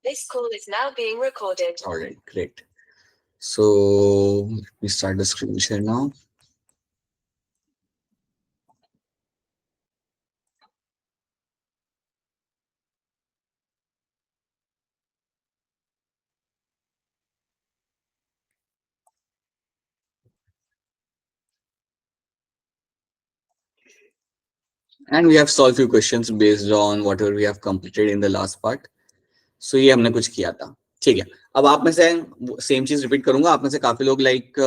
This call is now being recorded. All right, great. So we start the screen share now. And we have solved few questions based on whatever we have completed in the last part. So ये हमने कुछ किया था, ठीक है. अब आप में से सेम चीज रिपीट करूंगा. आप में से काफी लोग लाइक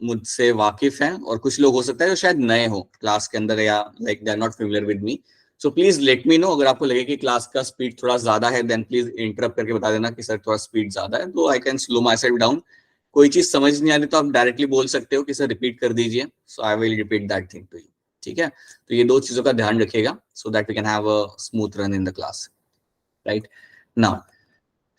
मुझसे वाकिफ हैं और कुछ लोग हो सकता है जो शायद नए हो क्लास के अंदर या like they are not familiar with me. So please let me know अगर आपको लगे कि क्लास का स्पीड थोड़ा ज्यादा है, देन प्लीज इंटरप्ट करके बता देना कि सर थोड़ा स्पीड ज्यादा है, तो I can slow my self down. कोई चीज समझ नहीं आ रही तो आप डायरेक्टली बोल सकते हो कि सर रिपीट कर दीजिए, so I will repeat that thing to you. ठीक है, तो ये दो चीजों का ध्यान रखिएगा so that we can have a smooth run in the class. Right now,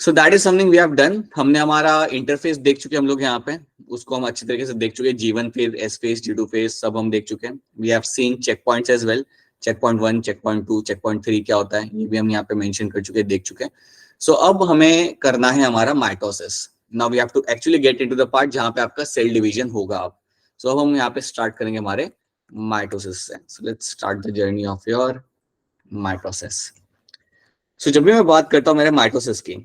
so that is something we have done. हमने हमारा इंटरफेस देख चुके हम लोग यहाँ पे, उसको हम अच्छी तरीके से देख चुके हैं. G1 phase, S phase, G2 phase सब हम देख चुके हैं. We have seen checkpoints as well. Checkpoint 1, checkpoint 2, checkpoint 3 क्या होता है ये भी हम यहाँ पे मेंशन कर चुके हैं, देख चुके हैं. सो अब हमें करना है हमारा mitosis. Now we have to actually get into the part जहाँ पे आपका सेल डिवीजन होगा. अब सो अब हम यहाँ पे स्टार्ट करेंगे हमारे माइटोसिस से. So let's start the journey of your mitosis. So जब भी मैं बात करता हूँ मेरे माइटोसिस की,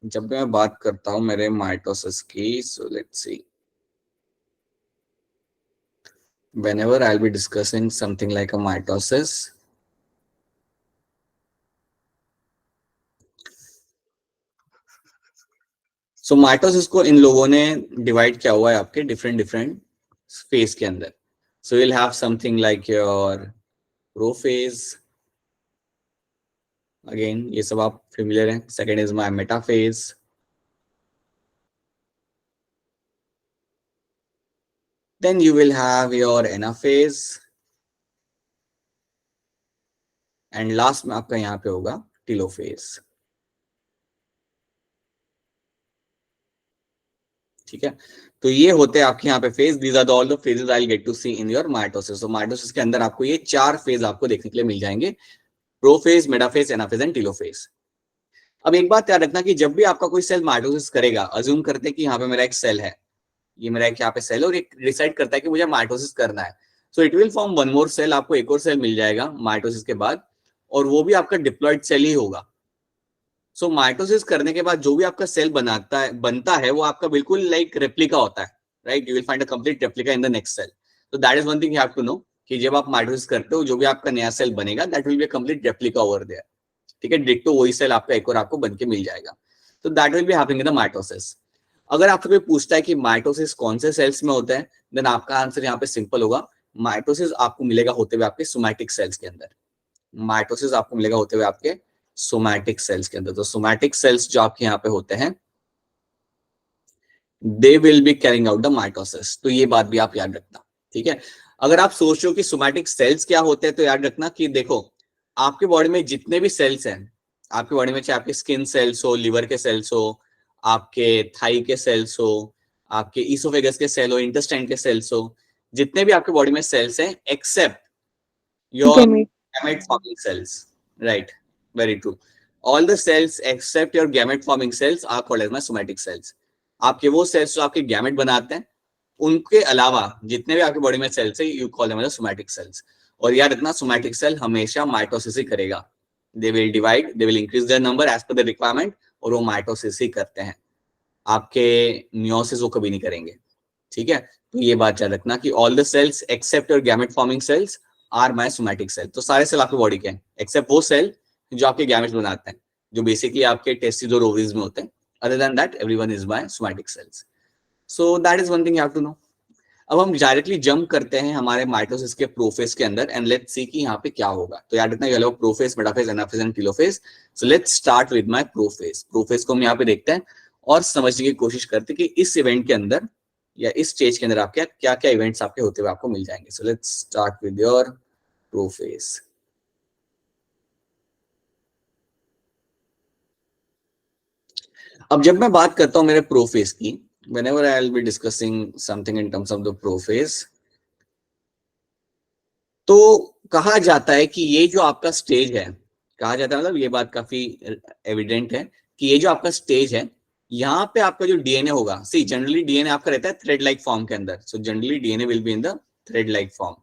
जब मैं बात करता हूं मेरे माइटोसिस की, so let's see, whenever I'll be discussing something like a mitosis, so mitosis को इन लोगों ने डिवाइड किया हुआ है आपके डिफरेंट डिफरेंट फेज के अंदर. सो you'll have something like your prophase, again ये सब आप फेमिलियर हैं. Second is my metaphase, then you will have your anaphase, and last में आपका यहाँ पे होगा टीलोफेज. ठीक है, तो ये होते हैं आपके यहाँ पे phase. These are all the phases I will get to see in your mitosis. तो माइटोसिस के अंदर आपको ये चार फेज आपको देखने के लिए मिल जाएंगे, prophase, metaphase, anaphase and telophase. अब एक बात याद रखना कि जब भी आपका कोई सेल माइटोसिस करेगा, अज्यूम करते हैं कि यहाँ पे मेरा एक सेल है, ये मेरा एक यहाँ पे सेल है और एक डिसाइड करता है कि मुझे माइटोसिस करना है. So it will form one more cell. आपको एक और सेल मिल जाएगा माइटोसिस के बाद, और वो भी आपका डिप्लॉयड सेल ही होगा. सो माइटोसिस करने के बाद जो भी आपका सेल बनता है वो आपका बिल्कुल लाइक रेप्लिका होता है. Right, you will find a complete replica in the next cell. तो that is one thing you have to know कि जब आप माइटोसिस करते हो जो भी आपका नया सेल बनेगा that will be a complete replica over there. ठीक है, डिट्टो वही सेल आपका एक और आपको बनके मिल जाएगा. तो that will be happening in the mitosis. अगर आपसे कोई पूछता है कि माइटोसिस कौन से सेल्स में होता है, देन आपका आंसर यहाँ पे सिंपल होगा. माइटोसिस आपको मिलेगा होते हुए आपके सोमैटिक सेल्स के अंदर. माइटोसिस आपको मिलेगा होते हुए आपके सोमैटिक सेल्स के अंदर. तो सोमैटिक सेल्स जो आपके यहाँ पे होते हैं, दे will be carrying out the mitosis. तो ये बात भी आप याद रखना. ठीक है, अगर आप सोच रहे हो कि सोमैटिक सेल्स क्या होते हैं, तो याद रखना कि देखो आपके बॉडी में जितने भी सेल्स हैं, आपके बॉडी में चाहे आपके स्किन सेल्स हो, लिवर के सेल्स हो, आपके थाई के सेल्स हो, आपके ईसोफेगस के सेल हो, इंटेस्टाइन के सेल्स हो, जितने भी आपके बॉडी में सेल्स हैं accept your gamete forming cells. Right, very true. All the cells except your gamete forming cells are called as my somatic cells. आपके वो सेल्स जो आपके गैमेट बनाते हैं, उनके अलावा जितने भी आपके बॉडी में सेल्स है, you call them as somatic cells. और याद रखना सोमैटिक सेल हमेशा माइटोसिस ही करेगा. They will divide, they will increase their number as per the requirement, और वो माइटोसिस ही करते हैं. आपके मियोसिस वो कभी नहीं करेंगे. ठीक है, तो ये बात याद रखना कि all the cells except your gamete forming cells are my somatic cell. तो सारे सेल आपके बॉडी के हैं एक्सेप्ट वो सेल जो आपके गैमेट्स बनाते हैं, जो बेसिकली आपके टेस्टिस और ओवरीज में होते हैं. Other than that everyone is my somatic cells. So that is one thing you have to know. अब हम डायरेक्टली जंप करते हैं हमारे माइटोसिस के प्रोफेज के अंदर एंड लेट्स सी कि यहाँ पे क्या होगा. तो याद रखना ये लोग prophase, metaphase, anaphase and telophase. So let's start with my prophase. Prophase को हम यहाँ पे देखते हैं और समझने की कोशिश करते हैं कि इस इवेंट के अंदर या इस स्टेज के अंदर आपके क्या क्या इवेंट्स आपके होते हुए आपको मिल जाएंगे. सो let's start with your prophase. अब जब मैं बात करता हूं मेरे प्रोफेज की, whenever I will be discussing something in terms of the prophase, तो कहा जाता है कि ये जो आपका स्टेज है कहा जाता है, मतलब ये बात काफी एविडेंट है कि ये जो आपका स्टेज है, यहाँ पे आपका जो डीएनए होगा, सी जनरली डीएनए आपका रहता है थ्रेड लाइक फॉर्म के अंदर, so generally DNA will be in the thread like form,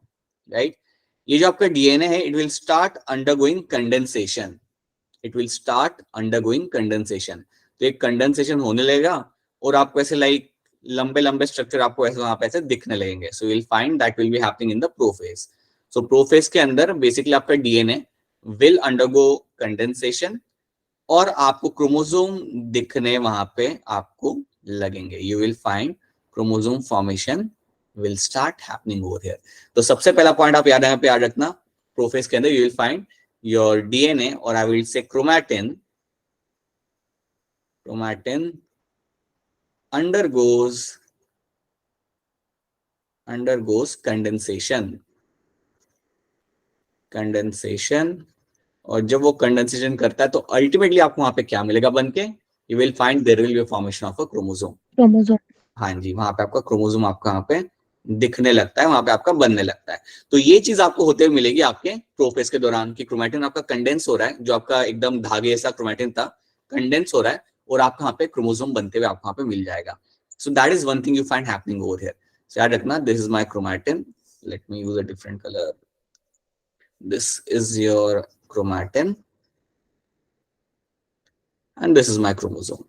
right. ये जो आपका डीएनए है, it will start undergoing condensation, it will start undergoing condensation. तो एक कंडेंसेशन होने लगेगा और आपको ऐसे लाइक लंबे लंबे स्ट्रक्चर आपको ऐसे वहां पे ऐसे दिखने लगेंगे। So will find that will be happening in the prophase. So prophase के अंदर बेसिकली आपका डीएनए विल अंडरगो कंडेंसेशन और आपको क्रोमोसोम दिखने वहां पे आपको लगेंगे। You will find chromosome formation will start happening over here. तो सबसे पहला पॉइंट आप यहाँ पे याद रखना, प्रोफेज के अंदर you will find your DNA और I will say chromatin undergoes condensation. और जब वो कंडेंसेशन करता है तो अल्टीमेटली आपको वहां पे क्या मिलेगा बन के, you will find there will be formation of a chromosome. हाँ जी, वहां पे आपका क्रोमोसोम आपका वहां पे दिखने लगता है, वहां पे आपका बनने लगता है। तो ये चीज आपको होते हुए मिलेगी आपके प्रोफेज के दौरान कि क्रोमैटिन आपका कंडेंस हो रहा है, जो आपका एकदम धागे जैसा क्रोमैटिन था कंडेंस हो रहा है और आपका वहां पे क्रोमोसोम बनते हुए आपको वहां पे मिल जाएगा। So that is one thing you find happening over here. सो याद रखना, this is my chromatin, let me use a different colour, this is your chromatin and this is my chromosome।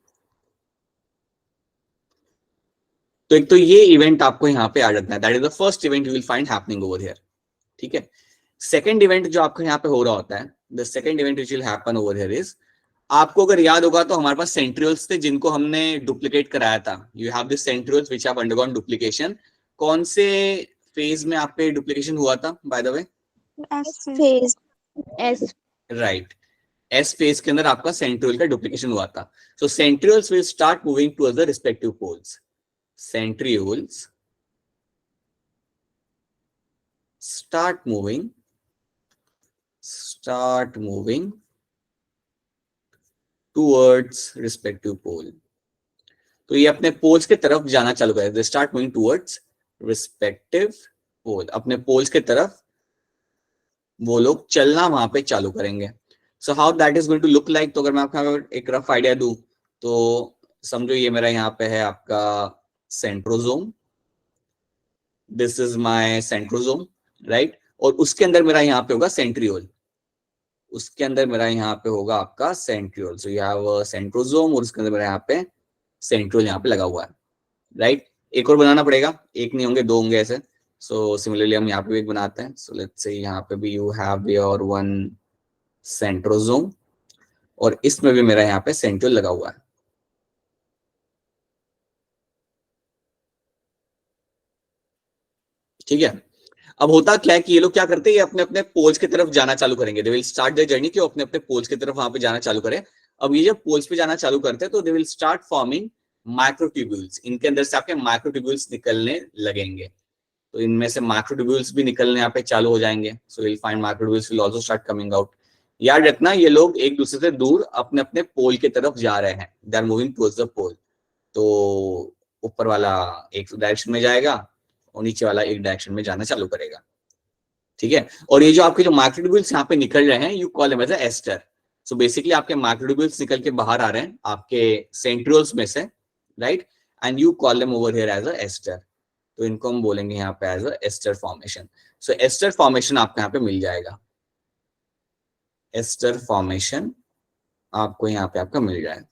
तो एक तो ये इवेंट आपको यहाँ पे याद रखना है, that is the first event you will find happening over here, ठीक है। सेकंड इवेंट जो आपको यहाँ पे हो रहा होता है, the second event which will happen over here is, आपको अगर याद होगा तो हमारे पास सेंट्रियोल्स थे जिनको हमने डुप्लीकेट कराया था। You have this centrioles which have undergone duplication. कौन से फेज में आप पे डुप्लीकेशन हुआ था by the way? Phase S. Right, S phase के अंदर आपका सेंट्रियोल का डुप्लीकेशन हुआ था। So centrioles will start moving towards the respective poles. Centrioles start moving towards respective pole। तो ये अपने पोल्स के तरफ जाना चालू करें, they start moving towards respective pole, अपने पोल्स के तरफ वो लोग चलना वहां पे चालू करेंगे। So how that is going to look like, तो अगर मैं आपको एक रफ आइडिया दूं तो समझो ये मेरा यहाँ पे है आपका centrosome, this is my centrosome, right. और उसके अंदर मेरा यहाँ पे होगा सेंट्रियोल, उसके अंदर मेरा यहाँ पे होगा आपका centriole. So you have centrosome और उसके अंदर मेरा यहाँ पे सेंट्रियोल यहाँ पे लगा हुआ है, राइट। एक और बनाना पड़ेगा, एक नहीं होंगे दो होंगे ऐसे। सो सिमिलरली हम यहाँ पे भी एक बनाते हैं। सो लेट्स से यहाँ पे भी you have your one centrosome और इसमें भी मेरा यहाँ पे सेंट्रियोल लगा हुआ है, ठीक है। अब होता क्या है कि ये लोग क्या करते हैं, ये अपने अपने पोल्स की तरफ जाना चालू करेंगे, they will start the journey कि वो अपने अपने पोल्स की तरफ वहां पे जाना चालू करें। अब ये जब पोल्स पे जाना चालू करते हैं तो दे विल स्टार्ट फॉर्मिंग माइक्रोट्यूब्यूल्स, इनके अंदर से आपके माइक्रोट्यूब्यूल्स निकलने लगेंगे। तो इनमें से माइक्रोट्यूब्यूल्स भी निकलने यहाँ पे चालू हो जाएंगे। So will find microtubules will also start coming out. याद रखना, ये लोग एक दूसरे से दूर अपने अपने पोल की तरफ जा रहे हैं, they are moving towards the pole. तो ऊपर वाला एक डायरेक्शन में जाएगा और नीचे वाला एक डायरेक्शन में जाना चालू करेगा, ठीक है। और ये जो आपके जो माइक्रोट्यूब्यूल्स यहाँ पे निकल रहे हैं, you call them as a aster. So basically आपके माइक्रोट्यूब्यूल्स निकल के बाहर आ रहे हैं आपके सेंट्रियोल्स में से, right, and you call them over here as a aster. तो इनको हम बोलेंगे यहाँ पे as a aster formation. So aster formation आपको यहाँ पे मिल जाएगा, एस्टर फॉर्मेशन आपको यहाँ पे आपका मिल जाएगा।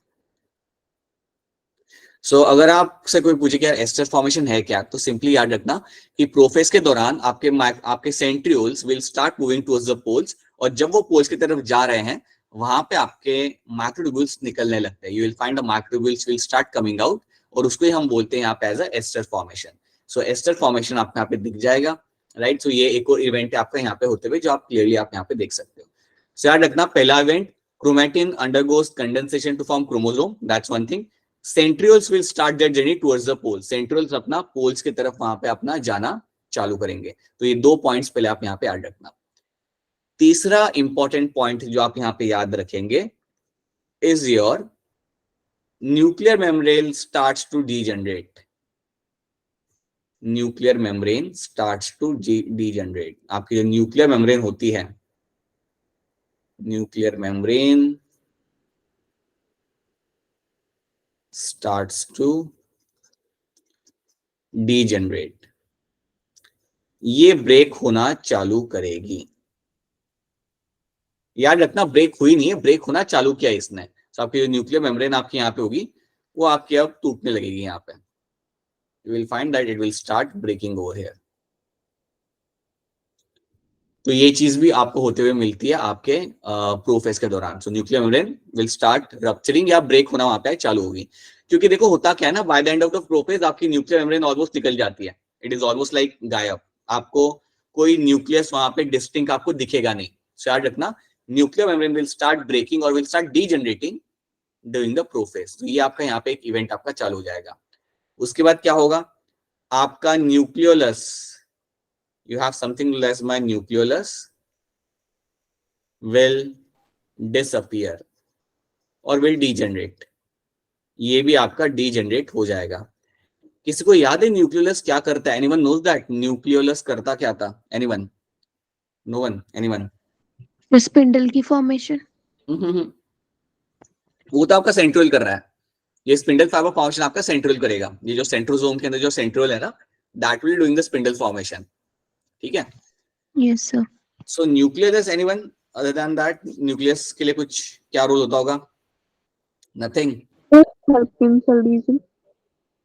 सो अगर आपसे कोई पूछे कि यार एस्टर फॉर्मेशन है क्या, तो सिंपली याद रखना कि प्रोफेज के दौरान आपके centrioles will start moving towards the poles, और जब वो पोल्स की तरफ जा रहे हैं वहां पे आपके माइक्रोट्यूब्यूल्स निकलने लगते हैं। You will find the microtubules will start coming out और उसको ही हम बोलते हैं यहाँ पे as a aster formation. So aster formation आपको यहाँ पे दिख जाएगा, राइट। सो ये एक और इवेंट है आपका यहाँ पे होते हुए जो आप क्लियरली आप यहाँ पे देख सकते हो। सो याद रखना, पहला event chromatin undergoes condensation to form chromosome, that's one thing. Centrioles will start their journey towards the pole, centrioles अपना पोल्स की तरफ वहां पे अपना जाना चालू करेंगे। तो ये दो पॉइंट्स पहले आप यहाँ पे याद रखना। तीसरा इंपॉर्टेंट पॉइंट जो आप यहाँ पे याद रखेंगे is your nuclear membrane starts to degenerate. Nuclear membrane starts to degenerate. आपकी जो न्यूक्लियर मेम्ब्रेन होती है nuclear membrane starts to degenerate, ये ब्रेक होना चालू करेगी। याद रखना ब्रेक हुई नहीं है, ब्रेक होना चालू किया इसने। तो आपकी जो न्यूक्लियर मेम्ब्रेन आपकी यहाँ पे होगी वो आपकी अब टूटने लगेगी यहाँ पे। You will find that it will start breaking over here. तो ये चीज भी आपको होते हुए मिलती है आपके प्रोफेस के दौरान। सो nuclear membrane will start rupturing या ब्रेक होना वहां पे चालू होगी। क्योंकि देखो होता क्या है ना, by the end of the prophase आपकी न्यूक्लियर मेम्ब्रेन ऑलमोस्ट निकल जाती है। इट इज ऑलमोस्ट लाइक गायब, आपको कोई न्यूक्लियस वहां पे डिस्टिंक्ट आपको दिखेगा नहीं। सो याद रखना nuclear membrane will start breaking और will start degenerating during the prophase. तो ये आपका यहाँ पे एक इवेंट आपका चालू हो जाएगा। उसके बाद क्या होगा, आपका nucleolus, you have something less my nucleolus will disappear or will degenerate, ये भी आपका degenerate हो जाएगा। किसी को याद है न्यूक्लियोलस क्या करता है? anyone knows that न्यूक्लियोलस करता क्या था? anyone? no one? anyone? Spindle की फॉर्मेशन। वो तो आपका सेंट्रोल कर रहा है, ये स्पिंडल फाइबर फॉर्मेशन आपका सेंट्रोल करेगा। ये जो सेंट्रोसोम के अंदर जो सेंट्रोल है ना, that will doing the spindle formation. ठीक है, yes sir. So nucleus, anyone other than that? Nucleus के लिए कुछ क्या रोल होता होगा? Nothing. Help in cell division.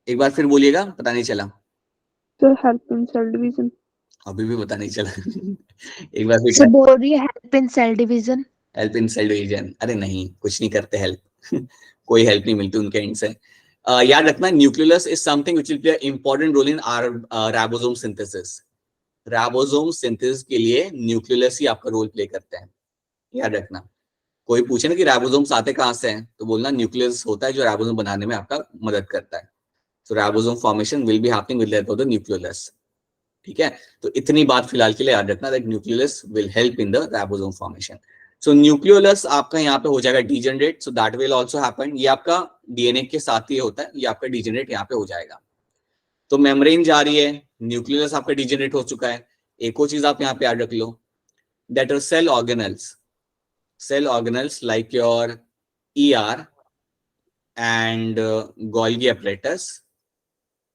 एक बार फिर बोलिएगा, पता नहीं चला। Sir help in cell division. अभी भी पता नहीं चला। एक बार फिर सर बोल रही है help in cell division. Help in cell division? अरे नहीं, कुछ नहीं करते हेल्प। कोई हेल्प नहीं मिलती उनके एंड से। याद रखना nucleus is something which will play a important role in our ribosome synthesis. Ribosome synthesis के लिए न्यूक्लियस ही आपका रोल प्ले करते हैं, याद रखना। कोई पूछे ना कि राइबोसोम्स आते कहां से हैं, तो बोलना न्यूक्लियस होता है जो राइबोसोम बनाने में आपका मदद करता है। So ribosome formation will be happening with the help of the nucleolus. ठीक है, तो इतनी बात फिलहाल के लिए याद रखना that nucleolus will help in the ribosome formation. So nucleolus आपका यहाँ पे हो जाएगा degenerate, so that will also happen. ये आपका डीएनए के साथ ही होता है, ये आपका डीजनरेट यहाँ पे हो जाएगा। तो मेम्ब्रेन जा रही है, न्यूक्लियोलस आपका डीजनरेट हो चुका है। एक और चीज आप यहाँ पे याद रख लो, that are cell organelles. Cell organelles like your ER and Golgi apparatus,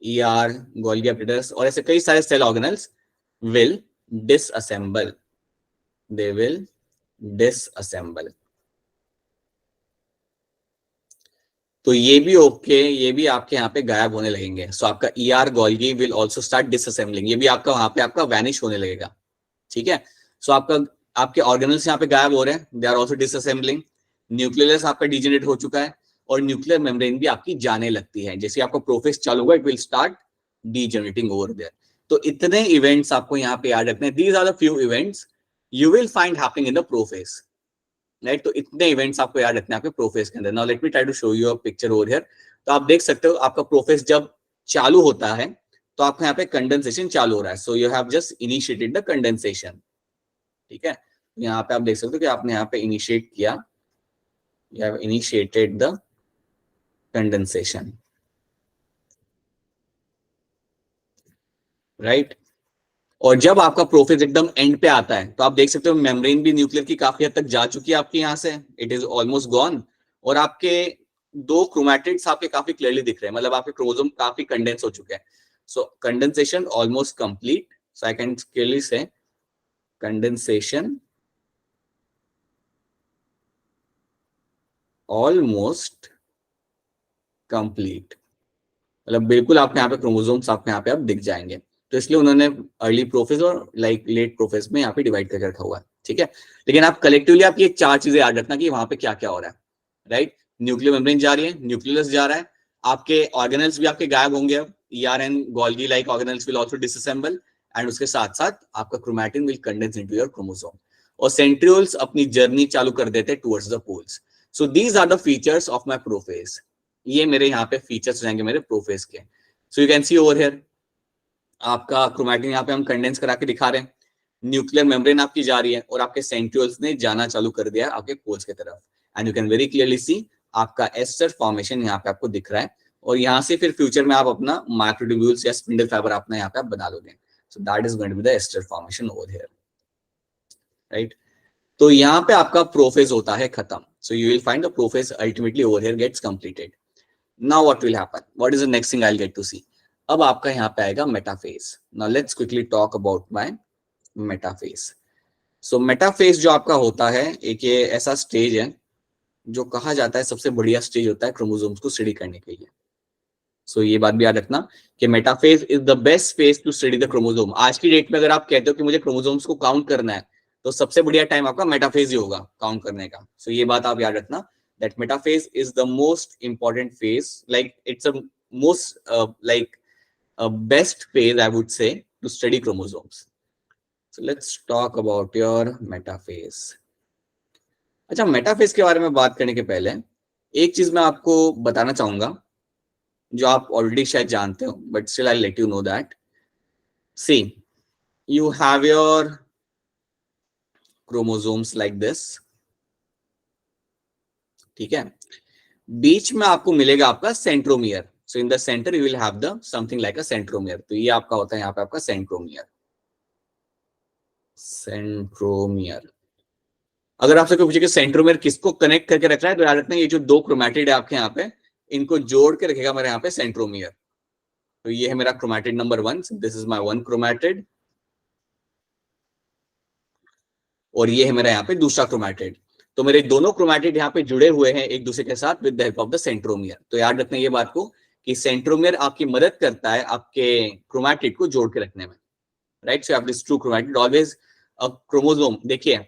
ER, Golgi apparatus और ऐसे कई सारे cell organelles will disassemble. They will disassemble. तो ये भी ओके, ये भी आपके यहाँ पे गायब होने लगेंगे। सो आपका ER Golgi will also start disassembling. ये भी आपका वहां पे आपका वैनिश होने लगेगा। ठीक है, सो आपके ऑर्गेनल्स यहाँ पे गायब हो रहे हैं, they are also disassembling. Nucleus आपका डिजेनरेट हो चुका है और न्यूक्लियर मेम्ब्रेन भी आपकी जाने लगती है। जैसे आपका प्रोफेस चालू होगा, it will start degenerating over there. तो इतने इवेंट्स आपको यहाँ पे याद रखने हैं। These are the few events you will find happening in the prophase, right. तो इतने इवेंट्स आपको याद रखने हैं आपके प्रोफेस के अंदर। Now let me try to show you a picture over here. तो आप देख सकते हो आपका प्रोफेस जब चालू होता है तो आपको यहाँ पे कंडेंसेशन चालू हो रहा है। So you have just initiated the condensation. ठीक है, यहाँ पे आप देख सकते हो कि आपने यहाँ पे इनिशिएट किया, you have initiated the condensation, right? और जब आपका प्रोफेस एकदम एंड पे आता है तो आप देख सकते हो मेम्ब्रेन भी न्यूक्लियर की काफी हद तक जा चुकी है आपके यहाँ से, इट इज ऑलमोस्ट गॉन। और आपके दो क्रोमैटिड्स आपके काफी क्लियरली दिख रहे हैं, मतलब आपके क्रोमोसोम काफी कंडेंस हो चुके हैं। So condensation almost complete. So I can clearly say condensation almost complete, मतलब बिल्कुल आपके यहाँ पे क्रोमोसोम्स आपके यहाँ पे अब दिख जाएंगे। तो इसलिए उन्होंने अर्ली प्रोफेस और लाइक लेट प्रोफेस में यहाँ पे डिवाइड करके रखा हुआ है। ठीक है, लेकिन आप कलेक्टिवली आप ये चार चीजें याद रखना कि वहां पे क्या क्या हो रहा है, राइट। न्यूक्लियर मेम्ब्रेन जा रही है, न्यूक्लियस जा रहा है, आपके ऑर्गेनल्स भी आपके गायब होंगे अब, ER and Golgi like organelles will also disassemble, and उसके साथ साथ आपका chromatin will condense into your chromosome, और सेंट्रियोल्स अपनी जर्नी चालू कर देते हैं towards the poles. So these are the features of my prophase. ये मेरे यहाँ पे फीचर्स हो जाएंगे मेरे प्रोफेस के। सो you can see over here आपका क्रोमैटिन यहाँ पे हम कंडेंस करा के दिखा रहे हैं, न्यूक्लियर मेम्ब्रेन आपकी जा रही है और आपके सेंट्रियोल्स ने जाना चालू कर दिया आपके पोल्स की तरफ, and you can very clearly see आपका एस्टर फॉर्मेशन यहाँ पे आपको दिख रहा है। और यहाँ से फिर फ्यूचर में आप अपना माइक्रोट्यूब्यूल्स या स्पिंडल फाइबर अपना यहाँ पे आप बना लोगे। So that is going to be the aster formation over here, right. तो यहाँ पे आपका प्रोफेज होता है खत्म. So you will find the prophase ultimately over here gets completed. Now what will happen, what is the next thing I will get to see. अब आपका यहाँ पे आएगा metaphase. Now let's quickly talk about my metaphase. So metaphase जो आपका होता है, एक ये ऐसा स्टेज है जो कहा जाता है सबसे बढ़िया स्टेज होता है क्रोमोसोम्स को स्टडी करने के लिए. सो ये बात भी याद रखना कि metaphase is the best phase two study the chromosome. आज की डेट में अगर आप कहते हो कि मुझे क्रोमोसोम्स को काउंट करना है, तो सबसे बढ़िया टाइम आपका मेटाफेज ही होगा काउंट करने का. सो ये बात आप याद रखना, that metaphase is the most important phase, like it's a most like best phase I would say to study chromosomes. So let's talk about your metaphase. अच्छा, मेटाफेज के बारे में बात करने के पहले एक चीज मैं आपको बताना चाहूंगा जो आप ऑलरेडी शायद जानते हो, but still I let you know that. See, you have your chromosomes like this. ठीक है, बीच में आपको मिलेगा आपका centromere. So in the centre you will have the something like a centromere. तो ये आपका होता है यहाँ पे आपका सेंट्रोमियर. सेंट्रोमियर. अगर आपसे कोई पूछे कि सेंट्रोमियर किसको कनेक्ट करके रख रहा है, तो याद रखना ये जो दो क्रोमैटिड है आपके यहाँ पे, इनको जोड़ के रखेगा मेरे यहाँ पे सेंट्रोमियर. तो ये है मेरा chromatid number 1. This is my 1 chromatid. और ये है मेरा यहाँ पे दूसरा क्रोमैटिड. तो मेरे दोनों क्रोमैटिड यहाँ पे जुड़े हुए हैं एक दूसरे के साथ with the help of the centromere. तो याद रखना ये बात को कि सेंट्रोमियर आपकी मदद करता है आपके क्रोमैटिड को जोड़ के रखने में. Right, so this true chromatid always a chromosome. देखिए,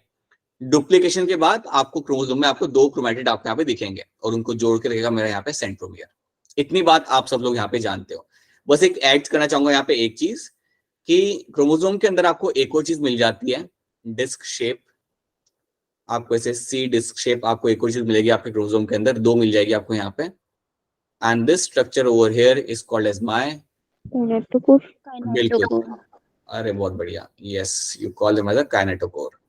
डुप्लीकेशन के बाद आपको क्रोमोसोम में आपको 2 क्रोमैटिड आपको यहाँ पे दिखेंगे और उनको जोड़ के रखेगा मेरा यहाँ पे सेंट्रोमियर. इतनी बात आप सब लोग यहाँ पे जानते हो. बस एक ऐड करना चाहूंगा यहाँ पे एक चीज कि क्रोमोसोम के अंदर आपको एक और चीज मिल जाती है, डिस्क शेप. आपको ऐसे सी डिस्क शेप आपको एक और चीज मिलेगी आपके क्रोमोसोम के अंदर, 2 मिल जाएगी आपको यहाँ पे. And this structure over here is called as my kinetochore. बिल्कुल, अरे बहुत बढ़िया. Yes, you call them as a kinetochore.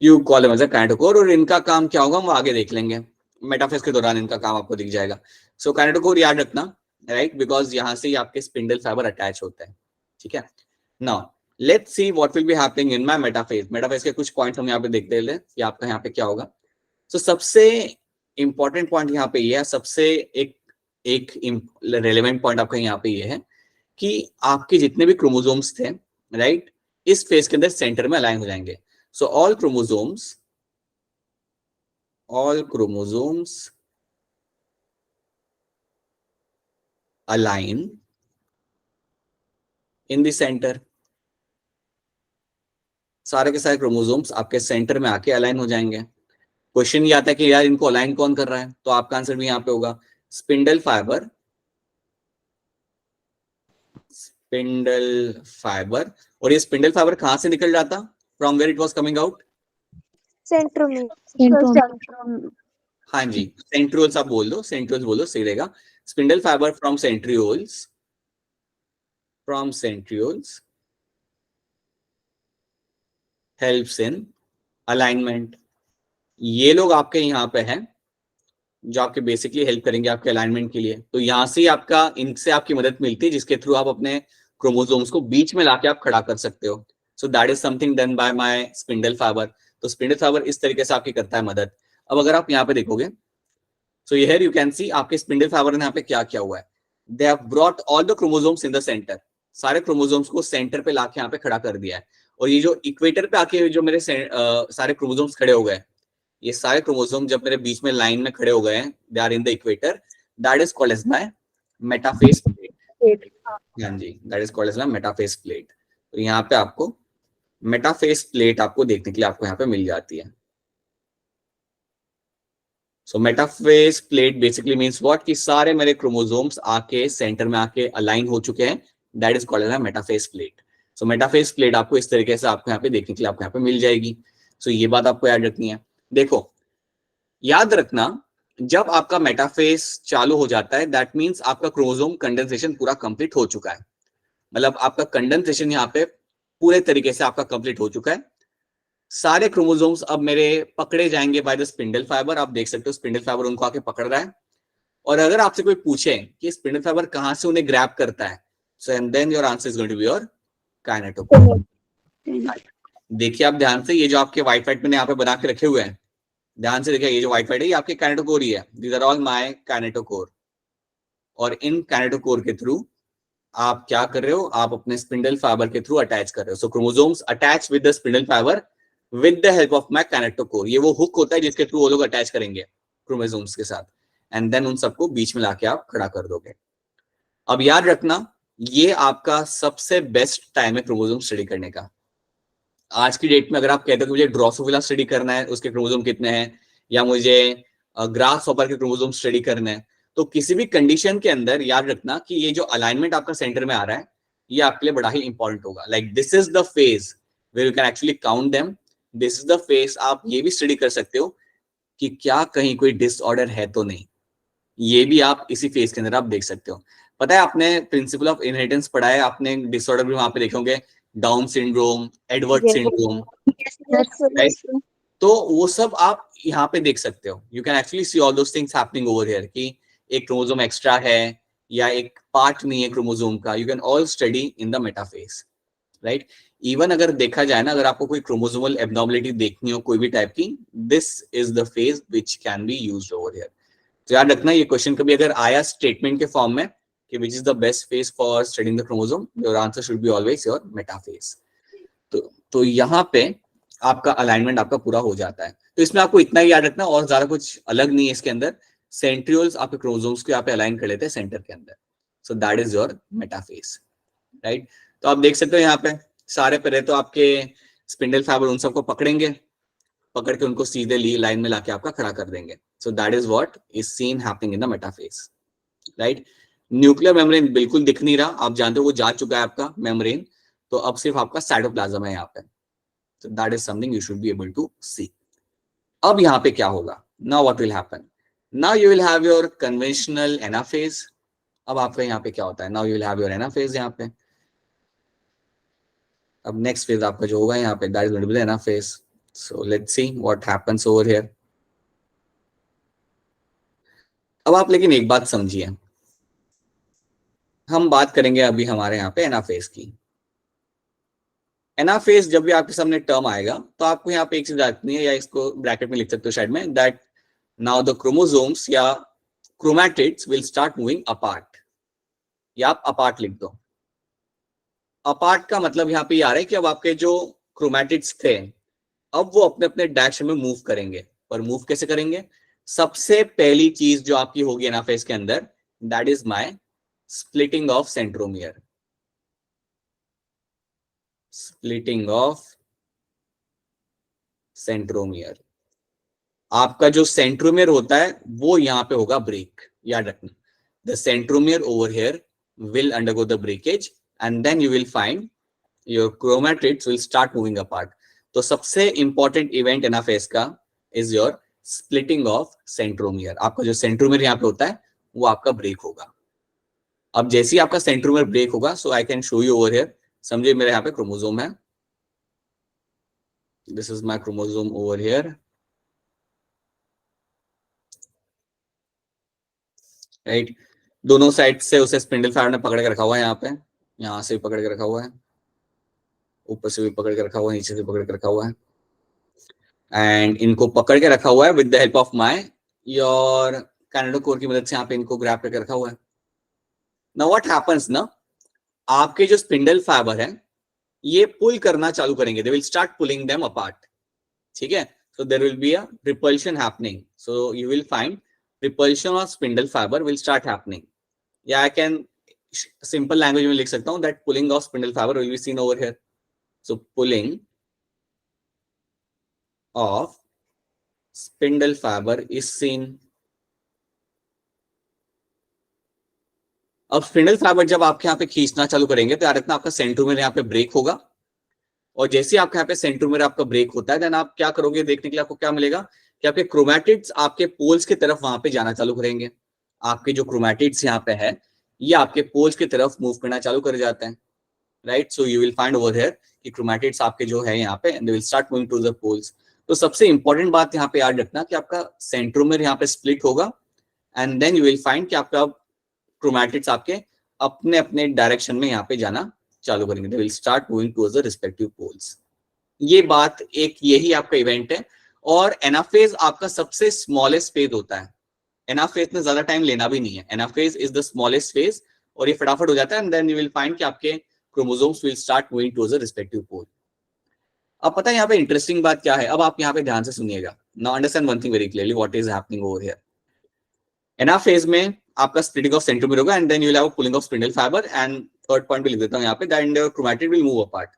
You call them as a kinetochore. और इनका काम क्या होगा वो आगे देख लेंगे, मेटाफेज के दौरान इनका काम आपको दिख जाएगा. सो काइनेटोकोर याद रखना, राइट, बिकॉज यहाँ से आपके स्पिंडल फाइबर अटैच होते हैं. ठीक है, now let's see what will be happening in my metaphase. Metaphase के कुछ पॉइंट्स हम यहाँ पे देखते हैं कि आपका यहाँ पे क्या होगा. सो सबसे इंपॉर्टेंट पॉइंट यहाँ पे ये है, सबसे एक रेलेवेंट पॉइंट आपका यहाँ पे ये है कि आपके जितने भी क्रोमोसोम्स थे, राइट, इस फेज के अंदर सेंटर में अलाइन हो जाएंगे. So all chromosomes align in the center. सारे के सारे क्रोमोसोम्स आपके सेंटर में आके अलाइन हो जाएंगे. क्वेश्चन ये आता है कि यार इनको अलाइन कौन कर रहा है, तो आपका आंसर भी यहाँ पे होगा स्पिंडल फाइबर. Spindle fibre. और ये स्पिंडल फाइबर कहां से निकल जाता, from where it was coming out? Centromere. हाँ जी, सेंट्रियोल्स आप बोल दो, सेंट्रियोल्स बोल दो, सही रहेगा. Spindle fibre from centrioles helps in alignment. ये लोग आपके यहाँ पे हैं जो आपके बेसिकली हेल्प करेंगे आपके अलाइनमेंट के लिए. तो यहाँ से आपका इनसे आपकी मदद मिलती है जिसके थ्रू आप अपने क्रोमोसोम्स को बीच में लाके आप खड़ा कर सकते हो. So that is something done by my spindle fibre. तो स्पिंडल फाइबर इस तरीके से आपकी करता है मदद. अब अगर आप यहाँ पे देखोगे, सो हियर यू कैन सी आपके स्पिंडल फाइबर ने यहाँ पे क्या किया हुआ है. They have brought all the chromosomes in the centre. सारे क्रोमोसोम्स को सेंटर पे लाके यहाँ पे खड़ा कर दिया है. और ये जो इक्वेटर पे आके जो मेरे सारे क्रोमोसोम्स खड़े हो गए, ये सारे क्रोमोसोम जब मेरे बीच में लाइन में खड़े हो गए हैं, they are in the equator, that is called as my metaphase plate. हाँ जी, that is called as my metaphase plate. तो यहाँ पे आपको मेटाफेज प्लेट आपको देखने के लिए आपको यहाँ पे मिल जाती है. So metaphase plate basically means what, कि सारे मेरे क्रोमोसोम्स आके सेंटर में आके अलाइन हो चुके हैं. That is called as metaphase plate. So metaphase plate आपको इस तरीके से आपको यहाँ पे देखने के लिए आपको यहाँ पे मिल जाएगी. सो ये बात आपको याद रखनी है. देखो, याद रखना, जब आपका मेटाफेज चालू हो जाता है दैट मींस आपका क्रोमोसोम कंडेंसेशन पूरा कंप्लीट हो चुका है. मतलब आपका कंडेंसेशन यहाँ पे पूरे तरीके से आपका कंप्लीट हो चुका है. सारे क्रोमोसोम्स अब मेरे पकड़े जाएंगे बाय द स्पिंडल फाइबर. आप देख सकते हो स्पिंडल फाइबर उनको आके पकड़ रहा है. और अगर आपसे कोई पूछे कि स्पिंडल फाइबर कहां से उन्हें ग्रैब करता है, so and then your answer is going to be your kinetochore. देखिए आप ध्यान से, ये जो आपके व्हाइट मैंने यहाँ पे बना के रखे हुए हैं, ध्यान से देखिए, ये जो व्हाइट है ये आपके काइनेटोकोर ही है, these are all my kinetochore. और इन काइनेटोकोर के थ्रू आप क्या कर रहे हो, आप अपने स्पिंडल फाइबर के थ्रू अटैच कर रहे हो। So chromosomes attach with the spindle fibre with the help of my kinetochore. ये वो हुक होता है जिसके थ्रू वो लोग अटैच करेंगे क्रोमोसोम्स के साथ, एंड देन उन सबको बीच में लाके आप खड़ा कर दोगे। अब याद रखना, ये आपका सबसे बेस्ट टाइम है क्रोमोसोम स्टडी करने का। आज की डेट में अगर आप कहते हो कि मुझे ड्रोसोफिला स्टडी करना है, उसके क्रोमोसोम कितने हैं, या मुझे ग्रास हॉपर के क्रोमोसोम स्टडी करना है, तो किसी भी कंडीशन के अंदर याद रखना कि ये जो अलाइनमेंट आपका सेंटर में आ रहा है, ये आपके लिए बड़ा ही इंपॉर्टेंट होगा। Like this is the phase where you can actually count them, this is the phase. आप ये भी स्टडी कर सकते हो कि क्या कहीं कोई डिसऑर्डर है तो नहीं, ये भी आप इसी फेज के अंदर आप देख सकते हो। पता है आपने प्रिंसिपल ऑफ इनहेरिटेंस पढ़ा है, आपने डिसऑर्डर भी वहां पे देखे होंगे, down syndrome, Edward syndrome, right? तो वो सब आप यहाँ पे देख सकते हो। You can actually see all those things happening over here, कि एक क्रोमोसोम एक्स्ट्रा है या एक पार्ट नहीं है क्रोमोसोम का। You can all study in the metaphase, right? Even अगर देखा जाए ना, अगर आपको कोई क्रोमोसोमल एब्नॉर्मलिटी देखनी हो कोई भी टाइप की, this is the phase which can be used over here. तो याद रखना, ये क्वेश्चन कभी अगर आया स्टेटमेंट के फॉर्म में कि which is the best phase for studying the chromosome, your answer should be always your metaphase. तो यहाँ पे आपका अलाइनमेंट आपका पूरा हो जाता है। तो इसमें आपको इतना ही याद रखना, और ज्यादा कुछ अलग नहीं है इसके अंदर। सेंट्रियोल्स आपके क्रोमोसोम्स को यहाँ पे अलाइन कर लेते हैं सेंटर के अंदर, सो that is your metaphase, right? तो आप देख सकते हो यहाँ पे सारे पहले तो आपके स्पिंडल फाइबर उन सबको पकड़ेंगे, पकड़ के उनको सीधे लाइन में लाके आपका खड़ा कर देंगे। सो that is what is seen happening in the metaphase, right? Nuclear membrane बिल्कुल दिख नहीं रहा, आप जानते हो वो जा चुका है आपका मेम्ब्रेन, तो अब सिर्फ आपका साइटोप्लाज्म है यहाँ पे। So that is something you should be able to see. अब यहाँ पे क्या होगा? Now what will happen? Now you will have your conventional anaphase. अब आपका यहाँ पे क्या होता है? Now you will have your anaphase यहाँ पे। अब next phase आपका जो होगा यहाँ पे, that is going to be the anaphase. So let's see what happens over here. अब आप लेकिन एक बात समझिए, हम बात करेंगे अभी हमारे यहाँ पे एनाफेज की। एनाफेज जब भी आपके सामने टर्म आएगा तो आपको यहाँ पे एक चीज रखनी है, या इसको ब्रैकेट में लिख सकते हो साइड में, दैट नाउ द क्रोमोसोम्स या chromatids will start moving apart, या आप अपार्ट लिख दो। अपार्ट का मतलब यहाँ पे ये आ रहा है कि अब आपके जो क्रोमैटिड्स थे अब वो अपने अपने डायरेक्शन में मूव करेंगे। पर मूव कैसे करेंगे? सबसे पहली चीज जो आपकी होगी एनाफेज के अंदर, that is my splitting of centromere. Splitting of centromere. आपका जो सेंट्रोमियर होता है वो यहाँ पे होगा ब्रेक, याद रखना। The centromere over here will undergo the breakage and then you will find your chromatids will start moving apart. तो सबसे इंपॉर्टेंट इवेंट एनाफेज का is your splitting of centromere. आपका जो सेंट्रोमियर यहाँ पे होता है वो आपका ब्रेक होगा। अब जैसे ही आपका सेंट्रोमियर ब्रेक होगा, so I can show you over here. समझिए मेरे यहाँ पे क्रोमोसोम है, this is my chromosome over here, right? दोनों साइड से उसे स्पिंडल फाइबर ने पकड़ के रखा हुआ है, यहाँ पे यहाँ से भी पकड़ के रखा हुआ है, ऊपर से भी पकड़ के रखा हुआ है, नीचे से पकड़ के रखा हुआ है, एंड इनको पकड़ के रखा हुआ है with the help of my your kinetochore की मदद से यहाँ पे इनको ग्रैब करके रखा हुआ है। नाउ व्हाट हैपेंस ना, आपके जो स्पिंडल फाइबर है ये पुल करना चालू करेंगे, they will start pulling them apart, ठीक है? So there will be a repulsion happening, so you will find repulsion of spindle fiber will start happening. Yeah, I can simple language में लिख सकता हूँ that pulling of spindle fiber will be seen over here. So pulling of spindle fiber is seen. अब spindle fibre जब आपके यहाँ पे खींचना चालू करेंगे तो याद रखना आपका सेंट्रोमियर यहाँ पे ब्रेक होगा, और जैसे ही आपके यहाँ पे सेंट्रोमियर आपका ब्रेक होता है देन आप क्या करोगे, देखने के लिए आपको क्या मिलेगा कि आपके क्रोमैटिड्स आपके पोल्स की तरफ वहां पे जाना चालू करेंगे। आपके जो क्रोमैटिड्स यहाँ पे है ये आपके पोल्स की तरफ मूव करना चालू कर जाते हैं, right? So you will find over here कि क्रोमैटिड्स आपके जो है यहाँ पे they will start moving to the poles. तो सबसे इंपॉर्टेंट बात यहाँ पे याद रखना कि आपका सेंट्रोमियर यहाँ पे स्प्लिट होगा and then you will find कि आपका क्रोमैटिड्स आपके अपने अपने डायरेक्शन में यहाँ पे जाना चालू करेंगे, they will start moving towards the respective poles, ये बात एक यही आपका इवेंट है। और एनाफेज आपका सबसे स्मॉलेस्ट फेज होता है। एनाफेज में ज्यादा टाइम लेना भी नहीं है। Anaphase is the smallest phase और ये फटाफट हो जाता है and then you will find कि आपके chromosomes will start moving towards the respective pole. अब पता है यहाँ पे इंटरेस्टिंग बात क्या है, अब आप यहाँ पे ध्यान से सुनिएगा। Now understand one thing very clearly what is happening over here. Anaphase में आपका स्प्लिटिंग ऑफ सेंट्रोमियर होगा and then you will have a pulling of spindle fibre and third point भी लिख देता हूँ यहाँ पे, that your chromatid will move apart.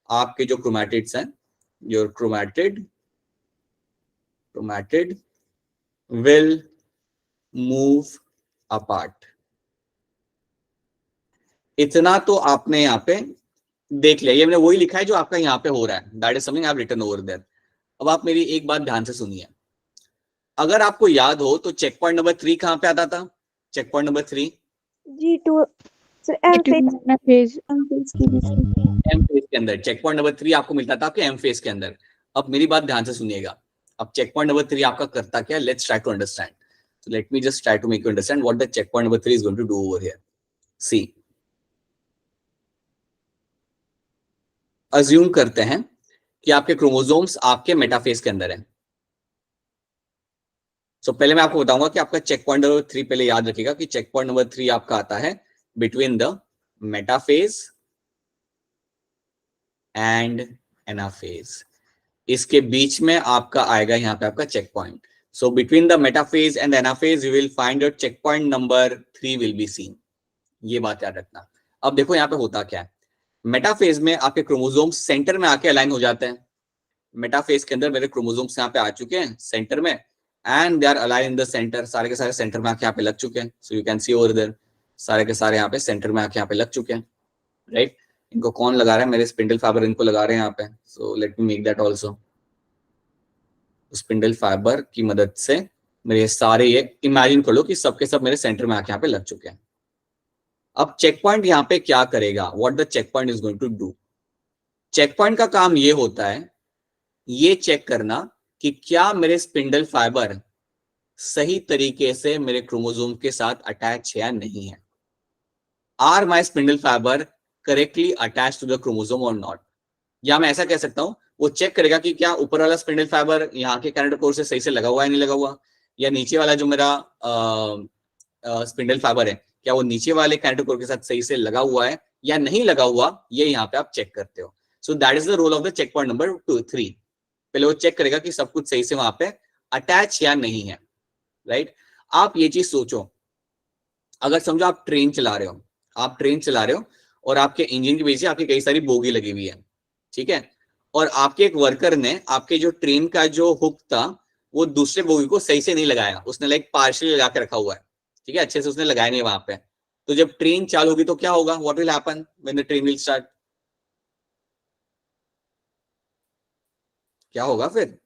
आपके जो क्रोमैटिड्स हैं, your chromatid will move apart. इतना तो आपने यहाँ पे देख लिया, ये मैंने वही लिखा है जो आपका यहाँ पे हो रहा है, that is something I have written over there. अब आप मेरी एक बात ध्यान से सुनिए, अगर आपको याद हो तो चेक पॉइंट नंबर 3 कहाँ पे आता था? Checkpoint number 3 G2 M phase M phase के अंदर। चेक पॉइंट नंबर 3 आपको मिलता था आपके एम फेज के अंदर। अब मेरी बात ध्यान से सुनिएगा, अब चेक पॉइंट नंबर 3 आपका करता क्या? Let's try to understand. So let me just try to make you understand what the checkpoint number 3 is going to do over here. See, assume करते हैं कि आपके क्रोमोसोम्स आपके मेटाफेज के अंदर हैं। So पहले मैं आपको बताऊंगा कि आपका चेक पॉइंट नंबर 3 पहले याद रखिएगा कि चेक पॉइंट नंबर 3 आपका आता है between the metaphase and anaphase. इसके बीच में आपका आएगा यहाँ पे आपका checkpoint. So between the metaphase and anaphase, you will find your checkpoint number 3 will be seen. ये बात याद रखना। अब देखो यहाँ पे होता क्या है, मेटाफेज में आपके क्रोमोसोम्स सेंटर में आके अलाइन हो जाते हैं। मेटाफेज के अंदर मेरे क्रोमोसोम्स यहाँ पे आ चुके हैं सेंटर में and they are align in the centre. सारे के सारे सेंटर में आके यहाँ पे लग चुके हैं। So you can see over there, सारे के सारे यहाँ पे सेंटर में आके यहाँ पे लग चुके हैं, राइट। इनको कौन लगा रहा है? मेरे स्पिंडल फाइबर इनको लगा रहे हैं यहाँ पे। So let me make that also. Spindle fibre की मदद से मेरे सारे, ये इमेजिन कर लो कि सबके सब मेरे सेंटर में आके यहाँ पे लग चुके हैं। अब चेक पॉइंट यहाँ पे क्या करेगा? What the checkpoint is going to do? Checkpoint का काम ये होता है ये चेक करना कि क्या मेरे स्पिंडल फाइबर सही तरीके से मेरे क्रोमोसोम के साथ अटैच है या नहीं है। Are my spindle fibre correctly attach to the chromosome और नॉट। या मैं ऐसा कह सकता हूं, वो चेक करेगा कि क्या ऊपर वाला स्पिंडल फाइबर यहाँ के कैनेटोकोर से सही से लगा हुआ है नहीं लगा हुआ, या नीचे वाला जो मेरा स्पिंडल फाइबर है क्या वो नीचे वाले कैनेटोकोर के साथ सही से लगा हुआ है या नहीं लगा हुआ, ये यहाँ पे आप चेक करते हो। So that is the role of the checkpoint number 3। पहले वो चेक करेगा कि सब कुछ सही से वहां पे अटैच या नहीं है, राइट। आप ये चीज सोचो, अगर समझो आप ट्रेन चला रहे हो और आपके इंजन के पीछे आपकी कई सारी बोगी लगी हुई है, ठीक है, और आपके एक वर्कर ने आपके जो ट्रेन का जो हुक था वो दूसरे बोगी को सही से नहीं लगाया, उसने लाइक पार्शियली लगा के रखा हुआ है, ठीक है, अच्छे से उसने लगाया नहीं वहां पे। तो जब ट्रेन चालू होगी तो क्या होगा? What will happen when the train will start? क्या होगा फिर?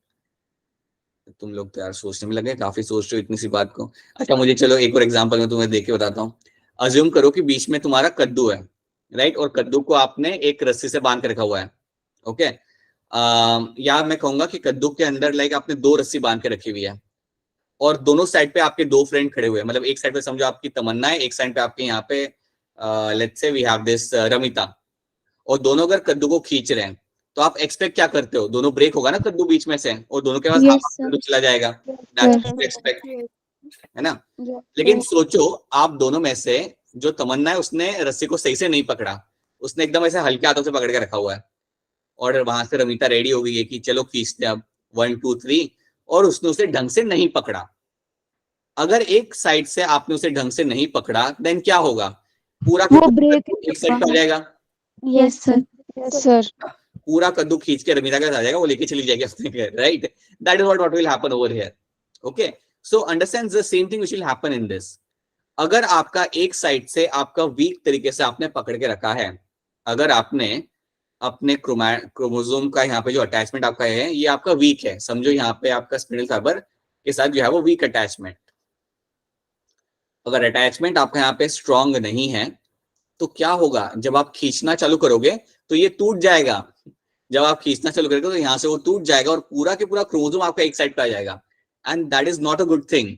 तुम लोग तो यार सोचने में लगे, काफी सोच रहे हो इतनी सी बात को। अच्छा मुझे चलो एक और एग्जांपल में तुम्हें देख के बताता हूँ। अज्यूम करो कि बीच में तुम्हारा कद्दू है, राइट, और कद्दू को आपने एक रस्सी से बांध के रखा हुआ है, ओके। या मैं कहूंगा कि कद्दू के अंदर लाइक आपने 2 रस्सी बांध के रखी हुई है और दोनों साइड पे आपके 2 फ्रेंड खड़े हुए हैं। मतलब एक साइड पे समझो आपकी तमन्ना है, एक साइड पे आपके यहाँ पे let's say we have this Ramita, और दोनों अगर कद्दू को खींच रहे हैं तो आप एक्सपेक्ट क्या करते हो? दोनों ब्रेक होगा ना कद्दू बीच में से और दोनों के पास Yes, हाफ sir. कद्दू चला जाएगा, दैट्स एक्सपेक्ट, है ना। लेकिन सोचो आप दोनों में से जो तमन्ना है उसने रस्सी को सही से नहीं पकड़ा, उसने एकदम ऐसे हल्के हाथों से पकड़ के रखा हुआ है और वहां से रमिता रेडी हो गई है कि चलो खींचते अब 1 2 3, और उसने उसे ढंग से नहीं पकड़ा। अगर एक साइड से आपने उसे ढंग से नहीं पकड़ा देन क्या होगा? पूरा वो ब्रेक एक साइड पे आ जाएगा। Yes sir, yes sir. पूरा कद्दू खींच के रमीता के साथ आ जाएगा, वो लेके चली जाएगी अपने घर, right. That is what will happen over here, okay. So understand the same thing which will happen in this. अगर आपका एक साइड से आपका वीक तरीके से आपने पकड़ के रखा है, अगर आपने अपने क्रोमोसोम का यहाँ पे जो अटैचमेंट आपका है ये आपका वीक है, समझो यहाँ पे आपका स्पिंडल फाइबर के साथ जो है वो वीक अटैचमेंट। अगर अटैचमेंट आपका यहाँ पे स्ट्रॉन्ग नहीं है तो क्या होगा? जब आप खींचना चालू करोगे तो ये टूट जाएगा। जब आप खींचना चालू करोगे तो यहाँ से वो टूट जाएगा और पूरा के पूरा क्रोमोसोम आपका एक साइड पे आ जाएगा, and that is not a good thing.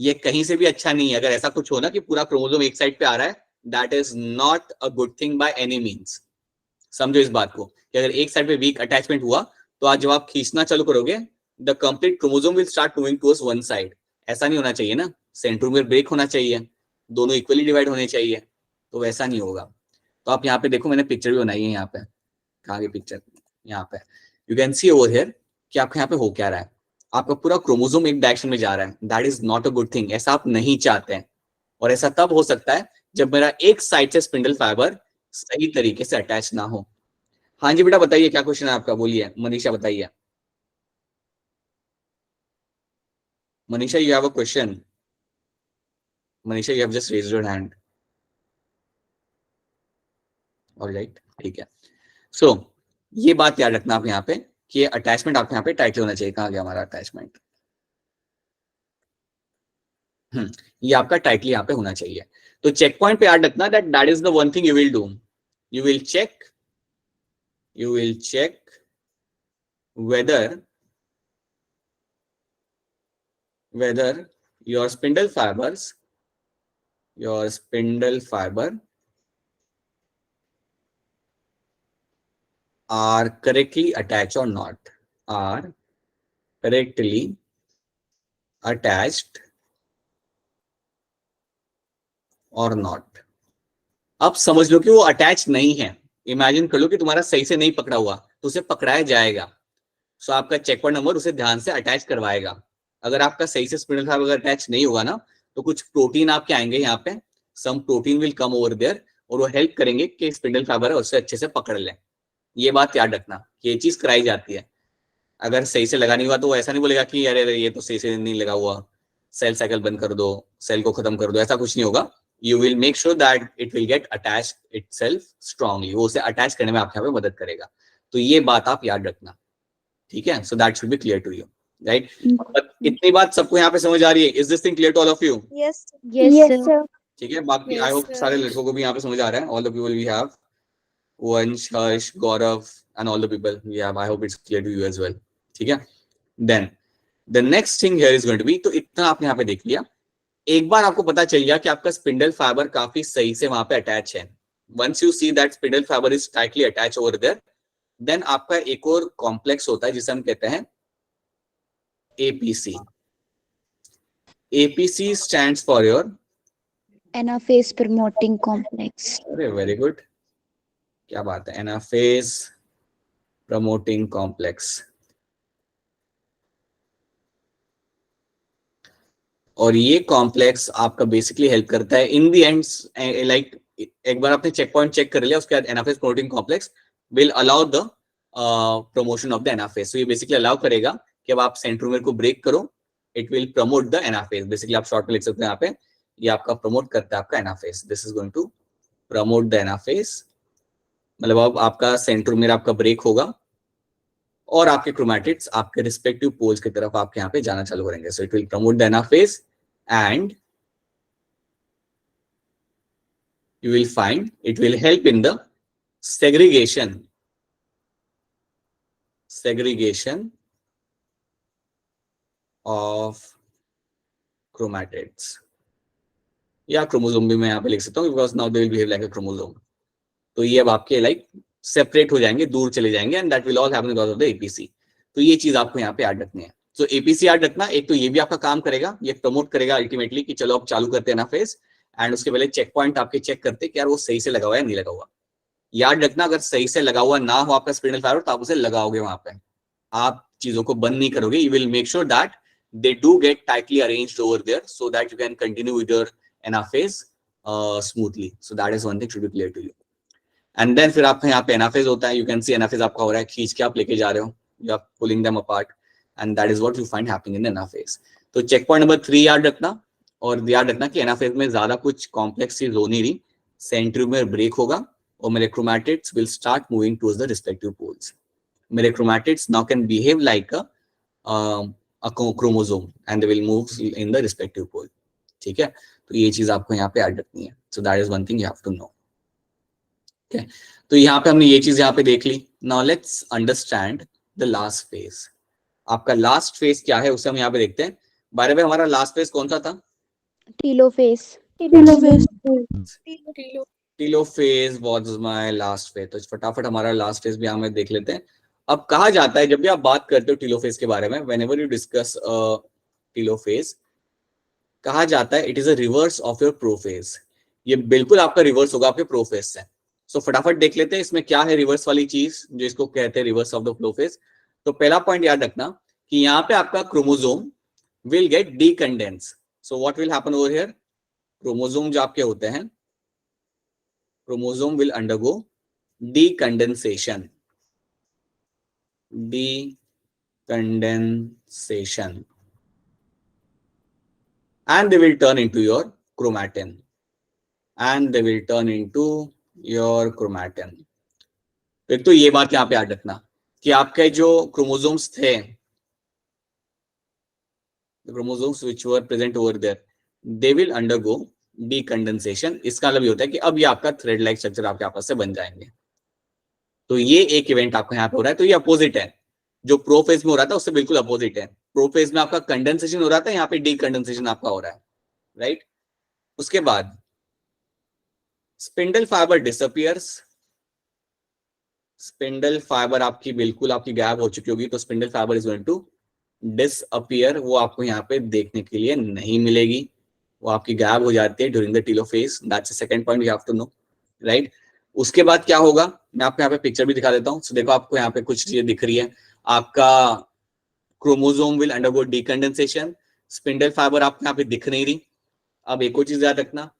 ये कहीं से भी अच्छा नहीं है। अगर ऐसा कुछ हो ना कि पूरा क्रोमोसोम एक साइड पे आ रहा है, that is not a good thing by any means. समझो इस बात को, कि अगर एक साइड पे वीक अटैचमेंट हुआ तो आज जब आप खींचना चालू करोगे the complete chromosome will start moving towards one side. ऐसा नहीं होना चाहिए ना, सेंट्रोमियर ब्रेक होना चाहिए, दोनों इक्वली डिवाइड होने चाहिए, तो वैसा नहीं होगा। तो आप यहाँ पे देखो, मैंने पिक्चर भी बनाई है यहाँ पे, कहाँ की पिक्चर, यहाँ पे you can see over here कि आपके यहाँ पे हो क्या रहा है, आपका पूरा क्रोमोसोम एक डायरेक्शन में जा रहा है। That is not a good thing, ऐसा आप नहीं चाहते हैं। और ऐसा तब हो सकता है जब मेरा एक साइड से स्पिंडल फाइबर सही तरीके से अटैच ना हो। हाँ जी बेटा बताइए, क्या क्वेश्चन है आपका, बोलिए मनीषा बताइए। Manisha you have a question? Manisha you have just raised your hand. Alright, ठीक है। सो ये बात याद रखना आप यहाँ पे कि ये अटैचमेंट आपके यहाँ पे टाइटली होना चाहिए। कहाँ गया हमारा अटैचमेंट? ये आपका टाइटली यहाँ पे होना चाहिए। तो चेक पॉइंट पे याद रखना that that is the one thing you will do. You will check whether your spindle fiber are correctly attached or not, are correctly attached or not। अब समझ लो कि वो अटैच नहीं है। इमेजिन कर लो कि तुम्हारा सही से नहीं पकड़ा हुआ, तो उसे पकड़ाया जाएगा। सो आपका चेक पॉइंट नंबर उसे ध्यान से अटैच करवाएगा। अगर आपका सही से स्पिंडल फाइबर अगर अटैच नहीं होगा ना, तो कुछ प्रोटीन आपके आएंगे यहाँ पे, some protein will come over there, और वो हेल्प करेंगे कि स्पिंडल फाइबर है उससे अच्छे से पकड़ लें। ये बात याद रखना, ये चीज कराई जाती है। अगर सही से लगा नहीं हुआ तो वो ऐसा नहीं बोलेगा कि अरे ये तो सही से नहीं लगा हुआ, सेल साइकिल बंद कर दो, सेल को खत्म कर दो, ऐसा कुछ नहीं होगा। You will make sure that it will get attach itself strongly, वो उसे अटैच करने में आपके यहाँ पे मदद करेगा। तो ये बात आप याद रखना, ठीक है। So that should be clear to you, right. इतनी बात सबको यहाँ पे समझ आ रही है? Is this thing clear to all of you? Yes. Yes, sir. ठीक है, बाकी आई होप सारे लड़कों को भी यहाँ पे समझ आ रहा है। All the people we have, Vansh, Harsh, Gaurav and all the people we have, I hope it's clear to you as well, ठीक है। Then the next thing here is going to be, तो इतना आपने यहाँ पे देख लिया। एक बार आपको पता चल गया कि आपका स्पिंडल फाइबर काफी सही से वहां पे अटैच है, once you see that spindle fibre is tightly attach over there, then आपका एक और कॉम्प्लेक्स होता है जिसे हम कहते हैं APC. APC stands for your Anaphase promoting complex. अरे वेरी गुड, क्या बात है, एनाफेज प्रमोटिंग कॉम्प्लेक्स। और ये कॉम्प्लेक्स आपका बेसिकली हेल्प करता है इन द एंड, लाइक एक बार आपने चेक पॉइंट चेक कर लिया, उसके बाद anaphase promoting complex will allow the promotion of the anaphase. So ये बेसिकली अलाउ करेगा कि अब आप सेंट्रोमियर को ब्रेक करो, it will promote the anaphase. Basically आप शॉर्ट में लिख सकते हैं यहाँ पे, ये आपका प्रमोट करता है आपका anaphase. This is going to promote the anaphase, मतलब अब आपका सेंट्रोमियर आपका ब्रेक होगा और आपके क्रोमैटिड्स आपके रिस्पेक्टिव पोल्स की तरफ आपके यहाँ पे जाना चालू करेंगे। सो it will promote the anaphase and you will find it will help in the segregation of chromatids, या क्रोमोसोम भी मैं यहाँ पे लिख सकता हूँ, because now they will behave like a chromosome. तो ये अब आपके लाइक सेपरेट हो जाएंगे, दूर चले जाएंगे, and that will all happen because of the APC. तो ये चीज आपको यहाँ पे याद रखनी है। सो एपीसी याद रखना, एक तो ये भी आपका काम करेगा, ये प्रमोट करेगा अल्टीमेटली कि चलो अब चालू करते हैं ना फेज, एंड उसके पहले चेक पॉइंट आपके चेक करते कि यार वो सही से लगा हुआ है नहीं लगा हुआ। याद रखना, अगर सही से लगा हुआ ना हो आपका स्पिंडल फाइबर, तो आप उसे लगाओगे वहां पे, आप चीजों को बंद नहीं करोगे। You will make sure that they do get tightly arranged over there so that you can continue with your anaphase smoothly. So that is one thing should be clear to you. And then फिर आपका यहाँ पे anaphase होता है, you can C anaphase आपका हो रहा है, खींच के आप लेके जा रहे हो, you are pulling them apart, and that is what you find happening in anaphase. तो चेक पॉइंट नंबर 3 याद रखना, और याद रखना कि एनाफेज में ज्यादा कुछ कॉम्प्लेक्स चीज हो नहीं रही, सेंट्रोमियर ब्रेक होगा और मेरे chromatids will start moving towards the respective poles. मेरे chromatids now can behave like a chromosome and they will move in the respective pole. ठीक है, तो ये चीज आपको यहाँ पे याद रखनी है। So that is one thing you have to know. Okay, तो यहाँ पे हमने ये चीज यहाँ पे देख ली। Now let's understand the last phase. आपका लास्ट फेज क्या है उसे हम यहाँ पे देखते हैं। बारे में हमारा लास्ट फेज कौन सा था? Telophase. Telophase was my last phase, तो फटाफट हमारा लास्ट फेज भी हमें देख लेते हैं। अब कहा जाता है जब भी आप बात करते हो टेलोफेज के बारे में, व्हेनेवर यू डिस्कस टेलोफेज, कहा जाता है it is a reverse of your prophase. ये बिल्कुल आपका रिवर्स होगा आपके प्रोफेज से। सो फटाफट देख लेते हैं इसमें क्या है रिवर्स वाली चीज जो इसको कहते हैं रिवर्स ऑफ द प्रोफेज। तो पहला पॉइंट याद रखना कि यहाँ पे आपका chromosome will get decondense. So what will happen over here, chromosome जो आपके होते हैं, chromosome will undergo decondensation, decondensation, and they will turn into your chromatin, and they will turn into your chromatin. एक तो ये बात यहाँ पे याद रखना कि आपके जो क्रोमोसोम्स थे, the chromosomes which were present over there, they will undergo decondensation. इसका मतलब ये होता है कि अब ये आपका थ्रेड लाइक स्ट्रक्चर आपके आपस से बन जाएंगे। तो ये एक इवेंट आपका यहाँ पे हो रहा है, तो ये अपोजिट है, जो प्रोफेज में हो रहा था उससे बिल्कुल अपोजिट है। प्रोफेज में आपका कंडेंसेशन हो रहा था, यहाँ पे डीकंडेंसेशन आपका हो रहा है, राइट। उसके बाद spindle fibre disappears, spindle fibre आपकी बिल्कुल आपकी गायब हो चुकी होगी, तो spindle fibre is going to disappear, वो आपको यहाँ पे देखने के लिए नहीं मिलेगी, वो आपकी गायब हो जाती है during the telophase. That's the second point you have to know, right. उसके बाद क्या होगा, मैं आपको यहाँ पे पिक्चर भी दिखा देता हूँ। सो देखो आपको यहाँ पे कुछ चीजें दिख रही है, आपका chromosome will undergo डीकंडेंसेशन, spindle fibre आपको यहाँ पे दिख नहीं रही। अब एक और चीज याद रखना,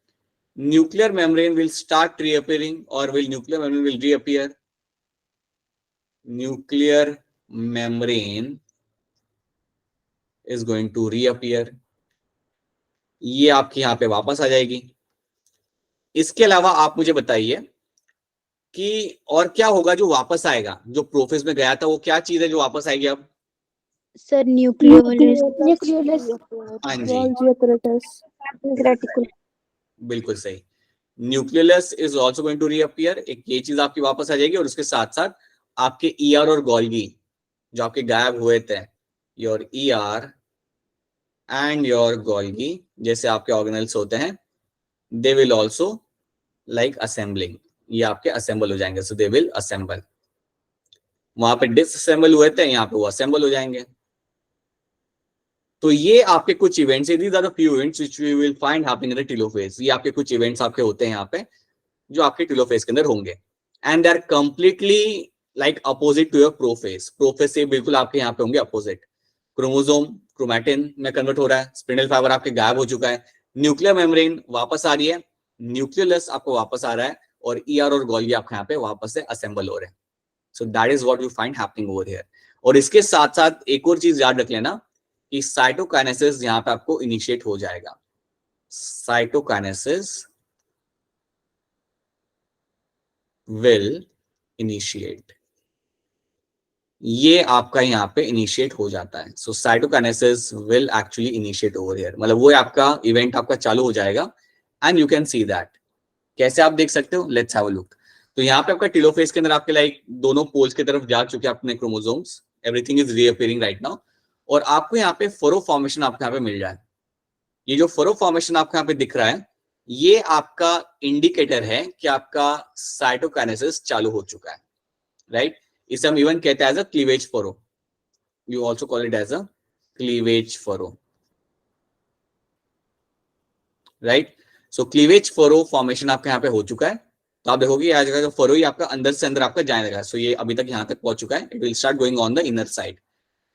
nuclear membrane will start reappearing, और will nuclear membrane will reappear, nuclear membrane is going to reappear, ये आपकी यहाँ पे वापस आ जाएगी। इसके अलावा आप मुझे बताइए कि और क्या होगा जो वापस आएगा, जो प्रोफेज में गया था वो क्या चीज है जो वापस आएगी अब? Sir nucleolus. Nucleus. हाँ जी, Golgi apparatus. Reticulum. बिल्कुल सही, nucleus is also going to reappear, एक ये चीज आपकी वापस आ जाएगी। और उसके साथ साथ आपके ईआर और गोल्गी जो आपके गायब हुए थे, your ER and your Golgi जैसे आपके ऑर्गेनल्स होते हैं, they will also like assembling, ये आपके असेंबल हो जाएंगे। सो दे विल असेंबल, वहां पे डिसअसेंबल हुए थे, यहाँ पे वो असेंबल हो जाएंगे। तो ये आपके कुछ इवेंट्स है, these are the few events which we will find happening in the telophase. ये आपके कुछ इवेंट्स आपके होते हैं यहाँ पे जो आपके टेलोफेज के अंदर होंगे, and they are completely like opposite to your prophase. Prophase से बिल्कुल आपके यहाँ पे होंगे अपोजिट। क्रोमोसोम क्रोमैटिन में कन्वर्ट हो रहा है, स्पिंडल फाइबर आपके गायब हो चुका है, न्यूक्लियर मेम्ब्रेन वापस आ रही है, न्यूक्लियस आपको वापस आ रहा है, और ईआर और गोल्गी आपके यहाँ पे वापस से असेंबल हो रहे हैं। सो that is what you find happening over here. और इसके साथ साथ एक और चीज याद रख लेना कि साइटोकाइनेसिस यहाँ पे आपको इनिशिएट हो जाएगा। साइटोकाइनेसिस विल इनिशिएट, ये आपका यहाँ पे इनिशिएट हो जाता है। So cytokinesis will actually initiate over here, मतलब वो आपका इवेंट आपका चालू हो जाएगा, and you can see that. कैसे आप देख सकते हो, लेट्स हैव अ लुक। तो यहाँ पे आपका टेलोफेज के अंदर आपके लाइक दोनों पोल्स की तरफ जा चुके हैं अपने chromosomes, everything is reappearing right now, और आपको यहाँ पे फरो फॉर्मेशन आपको यहाँ पे मिल जाए। ये जो फरो फॉर्मेशन आपको यहाँ पे दिख रहा है, ये आपका इंडिकेटर है कि आपका साइटोकाइनेसिस चालू हो चुका है, राइट। इसे हम इवन कहते हैं as a cleavage furrow, you also call it as a cleavage furrow, right. So cleavage furrow formation आपके यहाँ पे हो चुका है। तो आप देखोगे आज का जो फरो ही आपका अंदर से अंदर आपका जाने लगा। सो ये अभी तक यहाँ तक पहुंच चुका है, it will start going on the inner side,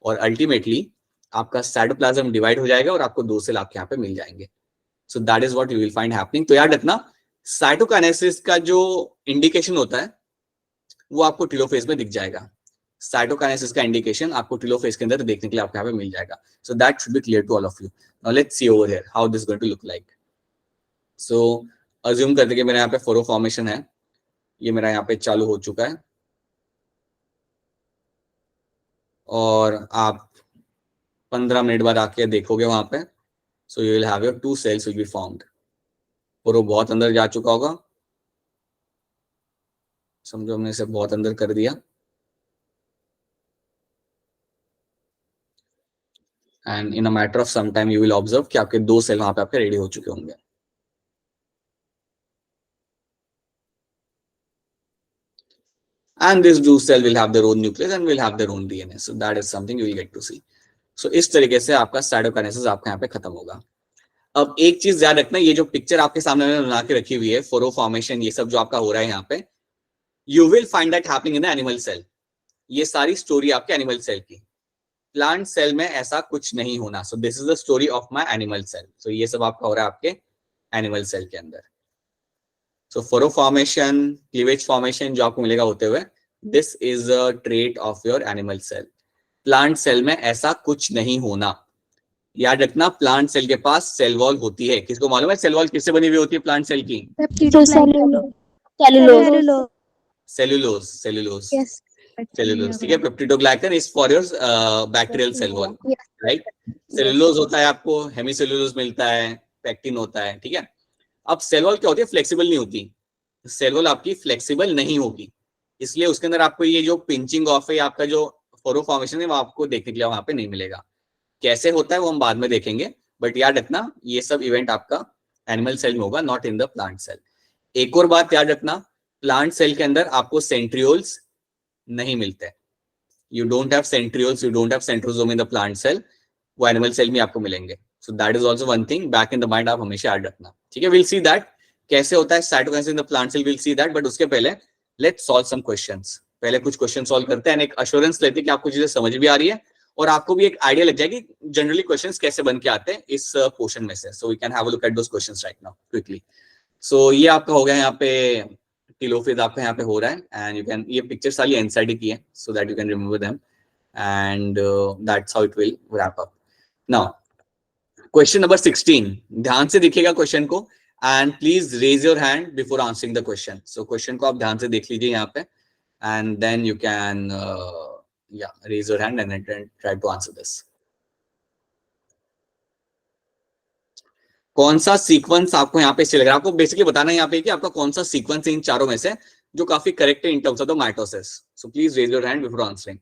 और अल्टीमेटली आपका साइटोप्लाज्म डिवाइड हो जाएगा और आपको दो सेल आपके यहाँ पे मिल जाएंगे। सो that is what you will find happening. तो याद रखना साइटोकाइनेसिस का जो इंडिकेशन होता है वो आपको टेलोफेज में दिख जाएगा। साइटोकाइनेसिस का इंडिकेशन आपको टेलोफेज के अंदर देखने के लिए आपके यहाँ पे मिल जाएगा। So that should be clear to all of you. Now let's see over here how this going to look like. So assume करते कि मेरे यहाँ पे फोरो फॉर्मेशन है, ये मेरा यहाँ पे चालू हो चुका है, और आप 15 मिनट बाद आके देखोगे वहां पे, so you will have your 2 cells will be formed. Furrow बहुत अंदर जा चुका होगा, समझो हमने इसे बहुत अंदर कर दिया, and in a matter of some time you will observe कि आपके 2 सेल वहां पे आपके रेडी हो चुके होंगे। and this do cell will have their own nucleus and will have their own DNA. So that is something you will get to see. So इस तरीके से आपका साइटोकाइनेसिस आपका यहाँ पे खत्म होगा. अब एक चीज याद रखना, ये जो पिक्चर आपके सामने मैंने बना के रखी हुई है, फोरो फॉर्मेशन, ये सब जो आपका हो रहा है यहाँ पे, you will find that happening in the animal cell. ये सारी स्टोरी आपके एनिमल सेल की. प्लांट सेल में ऐसा कुछ नहीं होना. So this is the story of my animal cell. सो ये सब आपका हो रहा है आपके एनिमल सेल के अंदर. सो फोरो फॉर्मेशन, क्लीवेज फॉर्मेशन जो आपको मिलेगा होते हुए, this is a trait of your animal cell. Plant cell में ऐसा कुछ नहीं होना. याद रखना, प्लांट सेल के पास सेल वॉल होती है. किसको मालूम है सेल वॉल किससे बनी हुई होती है प्लांट सेल की? सेलुलोज. सेलुलोज, ठीक है. Peptidoglycan is for your bacterial cell wall, right. Cellulose होता है आपको, हेमीसेलुलोज मिलता है, पेक्टिन होता है, ठीक है. अब सेल वॉल क्या होती है? फ्लेक्सिबल नहीं होती. सेल वॉल आपकी फ्लेक्सिबल नहीं होगी, इसलिए उसके अंदर आपको ये जो पिंचिंग ऑफ है, आपका जो फोरो फॉर्मेशन है, वो आपको देखने के लिए वहां पे नहीं मिलेगा. कैसे होता है वो हम बाद में देखेंगे, बट याद रखना ये सब इवेंट आपका एनिमल सेल में होगा, not in the plant cell. एक और बात याद रखना, प्लांट सेल के अंदर आपको सेंट्रियोल्स नहीं मिलते. You don't have centrioles, you don't have centrosome in the plant cell. वो एनिमल सेल में आपको मिलेंगे. So that is also one thing back in the mind, आप हमेशा याद रखना, ठीक है. विल सी दैट कैसे होता है cytokinesis in the plant cell, will see that. But उसके पहले लेट्स सॉल्व सम क्वेश्चंस. पहले कुछ क्वेश्चन सॉल्व करते हैं, एक अश्योरेंस लेते हैं कि आपको चीजें समझ भी आ रही है और आपको भी एक आइडिया लग जाएगी जनरली क्वेश्चंस कैसे बन के आते हैं इस पोर्शन में से. So we can have a look at those questions right now quickly. सो ये आपका हो गया यहाँ पे टीलोफेज आपका यहाँ पे हो रहा है, एंड यू कैन, ये पिक्चर सारी एनसीईआरटी की है, so that you can remember them, and that's how it will wrap up. Now question number 16, ध्यान से देखिएगा क्वेश्चन को, and please raise your hand before answering the question. So question को आप ध्यान से देख लीजिए यहाँ पे, and then you can raise your hand and then try to answer this. कौन सा सीक्वेंस आपको यहाँ पे अच्छे लग रहा है? आपको बेसिकली बताना है यहाँ पे कि आपका कौन सा सीक्वेंस है इन चारों में से जो काफी करेक्ट है in terms of the mitosis. So please raise your hand before answering.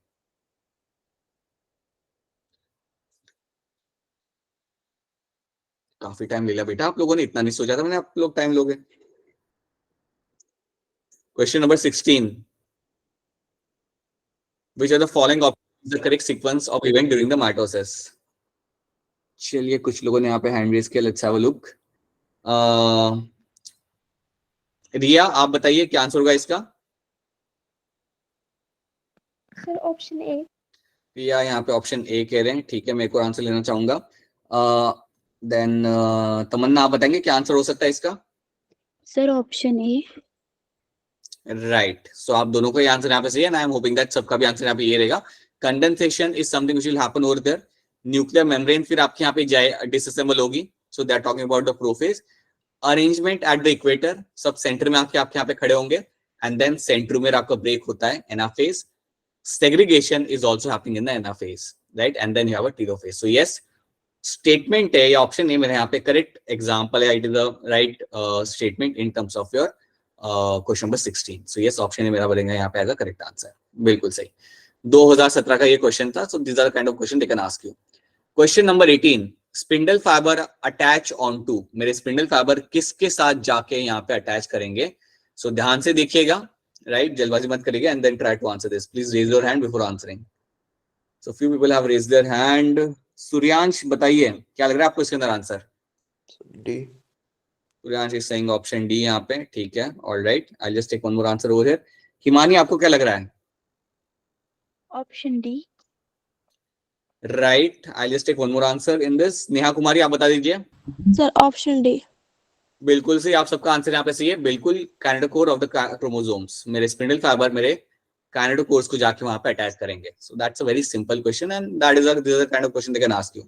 काफी टाइम ले लिया बेटा आप लोगों ने, इतना नहीं सोचा था मैंने आप लोग टाइम लोगे. Question number 16, which are the following options the correct sequence of event during the mitosis. चलिए कुछ लोगों ने यहाँ पे हैंड रेज किया, लेट्स हैव अ लुक. रिया आप बताइए क्या आंसर होगा इसका? सर ऑप्शन ए. रिया यहाँ पे ऑप्शन ए कह रहे हैं, ठीक है. मैं एक और आंसर लेना चाहूंगा. देन तमन्ना आप बताएंगे क्या आंसर हो सकता है इसका? Sir option A. राइट. सो आप दोनों का ही आंसर यहाँ पे सही है, and I am hoping that सबका भी आंसर यहाँ पे ये रहेगा. Condensation is something which will happen over there. Nuclear membrane फिर आपके यहाँ पे जाए डिसअसेंबल होगी. So they are talking about the prophase. Arrangement at the equator, सब सेंटर में आपके यहाँ पे खड़े होंगे, एंड देन सेंट्रोमेर आपका ब्रेक होता है, anaphase. Segregation is also happening in the anaphase, right, and then you have a telophase. So yes, statement है या ऑप्शन ए मेरे यहाँ पे करेक्ट एग्जाम्पल है, it is the right statement in terms of your question number 16. So yes, option A मेरा बनेगा यहाँ पे एज अ करेक्ट आंसर. बिल्कुल सही. 2017 का ये क्वेश्चन था. So this are kind of question they can ask you. Question number 18, spindle fibre attach on to. मेरे स्पिंडल फाइबर किसके साथ जाके यहाँ पे अटैच करेंगे? सो ध्यान से देखिएगा, राइट, जल्दबाजी मत करिएगा, and then try to answer this. Please raise your hand before answering. So few people have raised their hand. Suryansh बताइए क्या लग रहा है आपको इसके अंदर answer? D. Suryansh is saying option D यहाँ पे, ठीक है. Alright, I just take one more answer over here. Himani आपको क्या लग रहा है? Option D. Right, I just take one more answer in this. Neha Kumari आप बता दीजिए. Sir option D. बिल्कुल सही, आप सबका आंसर यहाँ पे सही है. बिल्कुल, काइनेटोकोर ऑफ द क्रोमोसोम्स. मेरे स्पिंडल फाइबर मेरे काइनेटोकोर्स को जाके वहां पे अटैच करेंगे. So that's a very simple question, and that is the kind of question they can ask you.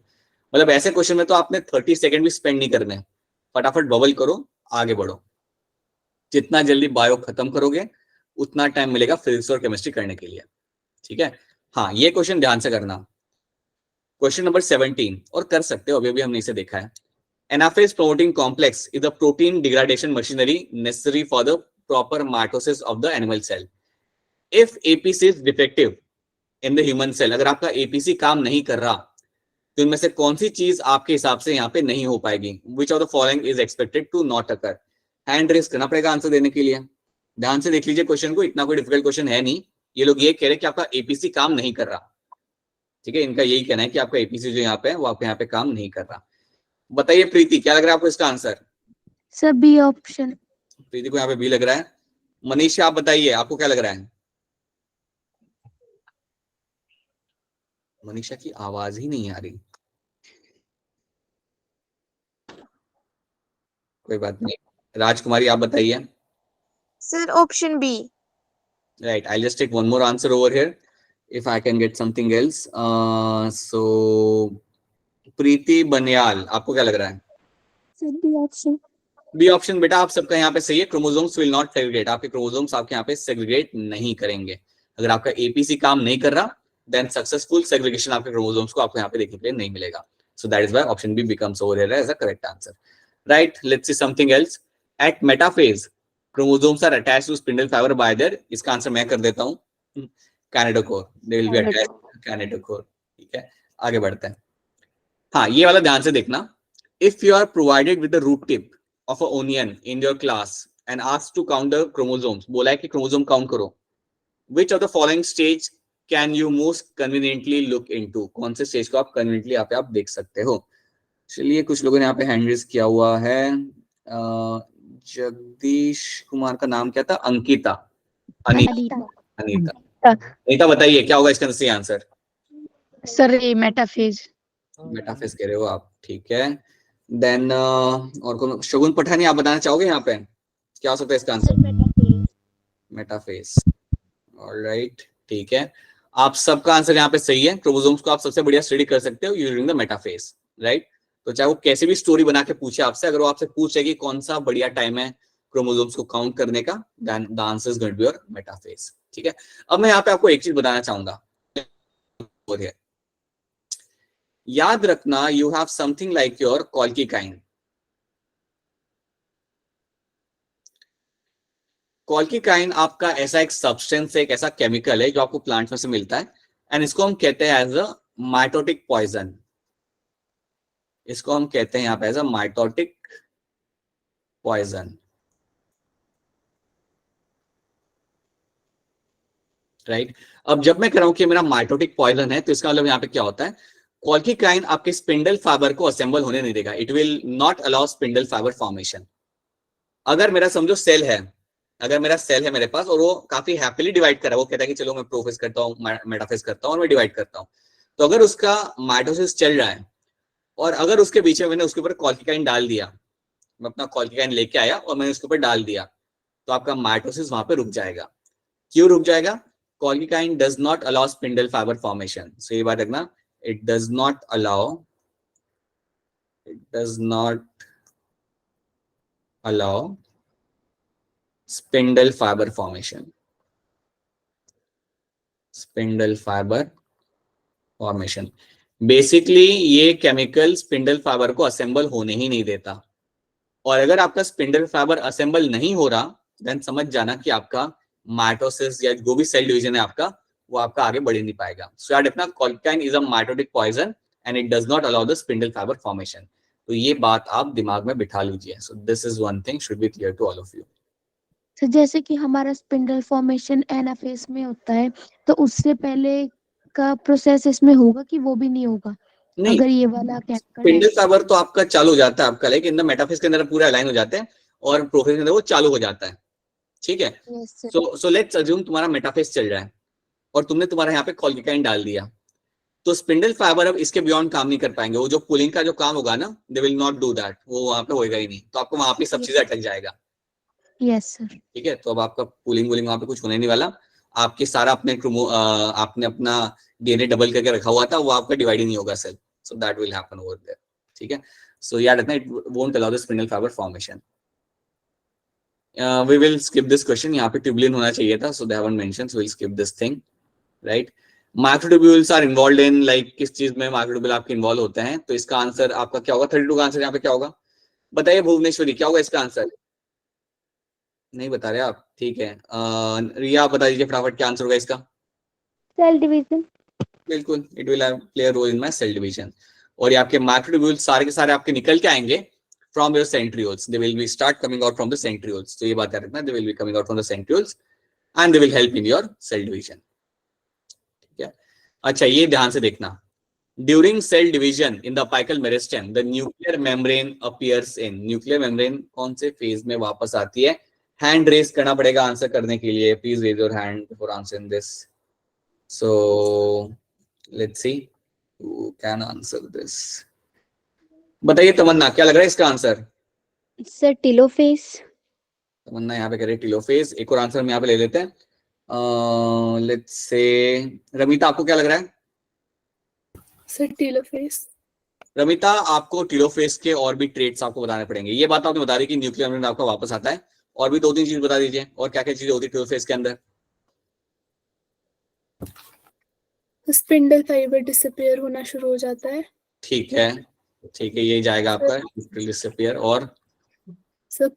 मतलब ऐसे क्वेश्चन में तो आपने 30 सेकंड भी स्पेंड नहीं करने. फटाफट बबल करो, आगे बढ़ो. जितना जल्दी बायो खत्म करोगे उतना टाइम मिलेगा फिजिक्स और केमिस्ट्री करने के लिए, ठीक है. हाँ, ये क्वेश्चन ध्यान से करना. क्वेश्चन नंबर 17, और कर सकते हो, अभी अभी हमने इसे देखा है. Anaphase protein complex is the protein degradation machinery necessary for the proper mitosis of the animal cell. If APC is defective in the human cell, अगर आपका एपीसी काम नहीं कर रहा तो इनमें से कौन सी चीज आपके हिसाब से यहाँ पे नहीं हो पाएगी? Which of the following is expected to not occur? Hand raise करना पड़ेगा आंसर देने के लिए. ध्यान से देख लीजिए क्वेश्चन को, इतना कोई डिफिकल्ट क्वेश्चन है नहीं। ये लोग ये कह रहे हैं कि आपका एपीसी काम नहीं कर रहा, ठीक है, इनका यही कहना है कि आपका एपीसी जो यहाँ पे है वो आपके यहाँ पे काम नहीं कर रहा। बताइए प्रीति, क्या लग रहा है आपको इसका answer? Sir B option. Preeti को यहाँ पे बी लग रहा है। मनीषा आप बताइए आपको क्या लग रहा है? मनीषा की आवाज ही नहीं आ रही, कोई बात नहीं। राजकुमारी आप बताइए। Sir option B. Right, I'll just take one more answer over here if I can get something else. So Preeti Baniyal आपको क्या लग रहा है? Sir B option. B option बेटा आप सबका यहाँ पे सही है। क्रोमोसोम्स विल नॉट सेग्रीगेट, आपके क्रोमोसोम्स आपके यहाँ पे सेग्रीगेट नहीं करेंगे। अगर आपका एपीसी काम नहीं कर रहा देन सक्सेसफुल सेग्रीगेशन आपके क्रोमोसोम्स को आपको यहाँ पे देखने के लिए नहीं मिलेगा। So that is why option B becomes over here as a correct answer. Right, let's see something else. At metaphase chromosomes are attached to spindle fibre by there, इसका आंसर मैं कर देता हूँ, kinetochore. They will be attached to kinetochore. ठीक है, आगे बढ़ते हैं। हाँ, ये वाला ध्यान से देखना। If you are provided with the root tip of an onion in your class and asked to count the chromosomes, बोला है कि क्रोमोसोम काउंट करो, which of the following stage can you most conveniently look into? कौन से stage को आप conveniently यहाँ पे आप देख सकते हो? चलिए, कुछ लोगों ने यहाँ पे हैंड रेज किया हुआ है। जगदीश कुमार का नाम क्या था? अंकिता, अनीता, अनीता बताइए क्या होगा इसका सही आंसर? सर ये मेटाफेज। मेटाफेज कह रहे हो आप, ठीक है। देन और कौन? शगुन पठानी आप बताना चाहोगे यहाँ पे क्या हो सकता है इसका आंसर? मेटाफेज। ऑलराइट, ठीक है, आप सबका आंसर यहाँ पे सही है। क्रोमोसोम्स को आप सबसे बढ़िया स्टडी कर सकते हो यूजिंग द मेटाफेज, राइट। तो चाहे वो कैसे भी स्टोरी बना के पूछे आपसे, अगर वो आपसे पूछे कि कौन सा बढ़िया टाइम है क्रोमोसोम्स को काउंट करने का, then the answer is going to be your metaphase. ठीक है, अब मैं यहाँ पे आपको एक चीज बताना चाहूंगा, याद रखना, you have something like your colchicine. Colchicine आपका ऐसा एक सब्सटेंस है, एक ऐसा केमिकल है जो आपको प्लांट्स में से मिलता है, एंड इसको हम कहते हैं एज अ माइटोटिक पॉइजन। इसको हम कहते हैं यहाँ पे as a mitotic poison, right. अब जब मैं कह रहा हूं कि मेरा माइटोटिक पॉइजन है, तो इसका मतलब यहाँ पे क्या होता है? कॉल्की काइन आपके स्पिंडल फाइबर को असेंबल होने नहीं देगा। It will not allow spindle fibre formation. अगर मेरा समझो सेल है, अगर मेरा सेल है मेरे पास और वो काफी हैप्पीली डिवाइड कर रहा है, वो कहता है कि चलो मैं प्रोफेज करता हूँ, मेटाफेज करता हूँ और मैं डिवाइड करता हूँ, तो अगर उसका माइटोसिस चल रहा है और अगर उसके बीच में मैंने उसके ऊपर कॉल्की काइन डाल दिया, मैं अपना कॉल्की काइन लेके आया और मैंने उसके ऊपर डाल दिया, तो आपका माइटोसिस वहां पे रुक जाएगा। क्यों रुक जाएगा? Colchicine does not allow spindle fibre formation. So ये बात रखना, it does not allow spindle fiber formation, spindle fiber formation। Basically ये केमिकल स्पिंडल फाइबर को असेंबल होने ही नहीं देता, और अगर आपका स्पिंडल फाइबर असेंबल नहीं हो रहा, देन समझ जाना कि आपका माइटोसिस या जो भी सेल डिवीजन है आपका, वो आपका आगे बढ़ नहीं पाएगा। सो याद रखना, colchicine is a mitotic poison and it does not allow the spindle fibre formation. तो ये बात आप दिमाग में बिठा लीजिए। So this is one thing should be clear to all of you. तो जैसे कि हमारा स्पिंडल फॉर्मेशन एनाफेज में होता है, तो उससे पहले का प्रोसेस इसमें होगा कि वो भी नहीं होगा? नहीं, अगर ये वाला केमिकल स्पिंडल फाइबर तो आपका चालू हो जाता है आपका, लेकिन मेटाफेज के अंदर पूरा अलाइन हो जाते हैं और प्रोफेज के अंदर वो चालू हो जाता है। ठीक है, सो लेट्स अज्यूम तुम्हारा मेटाफेज चल रहा है और तुमने तुम्हारा यहाँ पे कॉल्किकाइन डाल दिया, तो स्पिंडल फाइबर अब इसके बियॉन्ड काम नहीं कर पाएंगे। वो जो पुलिंग का जो काम होगा ना, they will not do that, वो वहां पे होएगा ही नहीं, तो आपको वहां पे सब चीजें अटक जाएगा। Yes sir. ठीक है, तो अब आपका पुलिंग वुलिंग वहां पे कुछ होने नहीं वाला। आपके सारा आपने अपना डीएनए डबल करके रखा हुआ था, वो आपका डिवाइड ही नहीं होगा cell, so that will happen over there. ठीक है, सो याद रखना, it won't allow the spindle fibre formation. We will skip this question, यहाँ पे ट्यूबुलिन होना चाहिए था, so they haven't mentioned, so we will skip this thing, right. Microtubules are involved in, like किस चीज में माइक्रोट्यूब्यूल आपके इन्वॉल्व होते हैं? तो इसका आंसर आपका क्या होगा? 32 का आंसर यहाँ पे क्या होगा? बताइए भुवनेश्वरी, क्या होगा इसका आंसर? नहीं बता रहे आप, ठीक है। रिया आप बता दीजिए फटाफट, क्या आंसर होगा इसका? Cell division. बिल्कुल, it will play a role in my cell division. और ये आपके माइक्रोट्यूब्यूल्स सारे के सारे आपके निकल के आएंगे from your centrioles. They will be start coming out from the centrioles. तो ये बात याद रखना, they will be coming out from the centrioles and they will help in your cell division. ठीक है, अच्छा ये ध्यान से देखना. During cell division in the apical meristem, the nuclear membrane appears in. Nuclear membrane कौन से phase में वापस आती है? Hand raise करना पड़ेगा आंसर करने के लिए. Please raise your hand before answering this. So let's see who can answer this. बताइए तमन्ना, क्या लग रहा है इसका आंसर? Sir telophase. तमन्ना यहाँ पे कह रही है टेलोफेज. एक और आंसर हम यहाँ पे ले लेते हैं. लेट्स से रमिता, आपको क्या लग रहा है? Sir telophase. रमिता, आपको टेलोफेज के और भी ट्रेट्स आपको बताने पड़ेंगे. ये बात आपने बता दी कि न्यूक्लियर मेम्ब्रेन आपका वापस आता है, और भी 2-3 चीज बता दीजिए. और क्या क्या चीजें होती है टेलोफेज के अंदर? स्पिंडल फाइबर डिसअपीयर होना शुरू हो जाता है. ठीक है, ठीक है, ये जाएगा आपका डिसअपीयर. और सब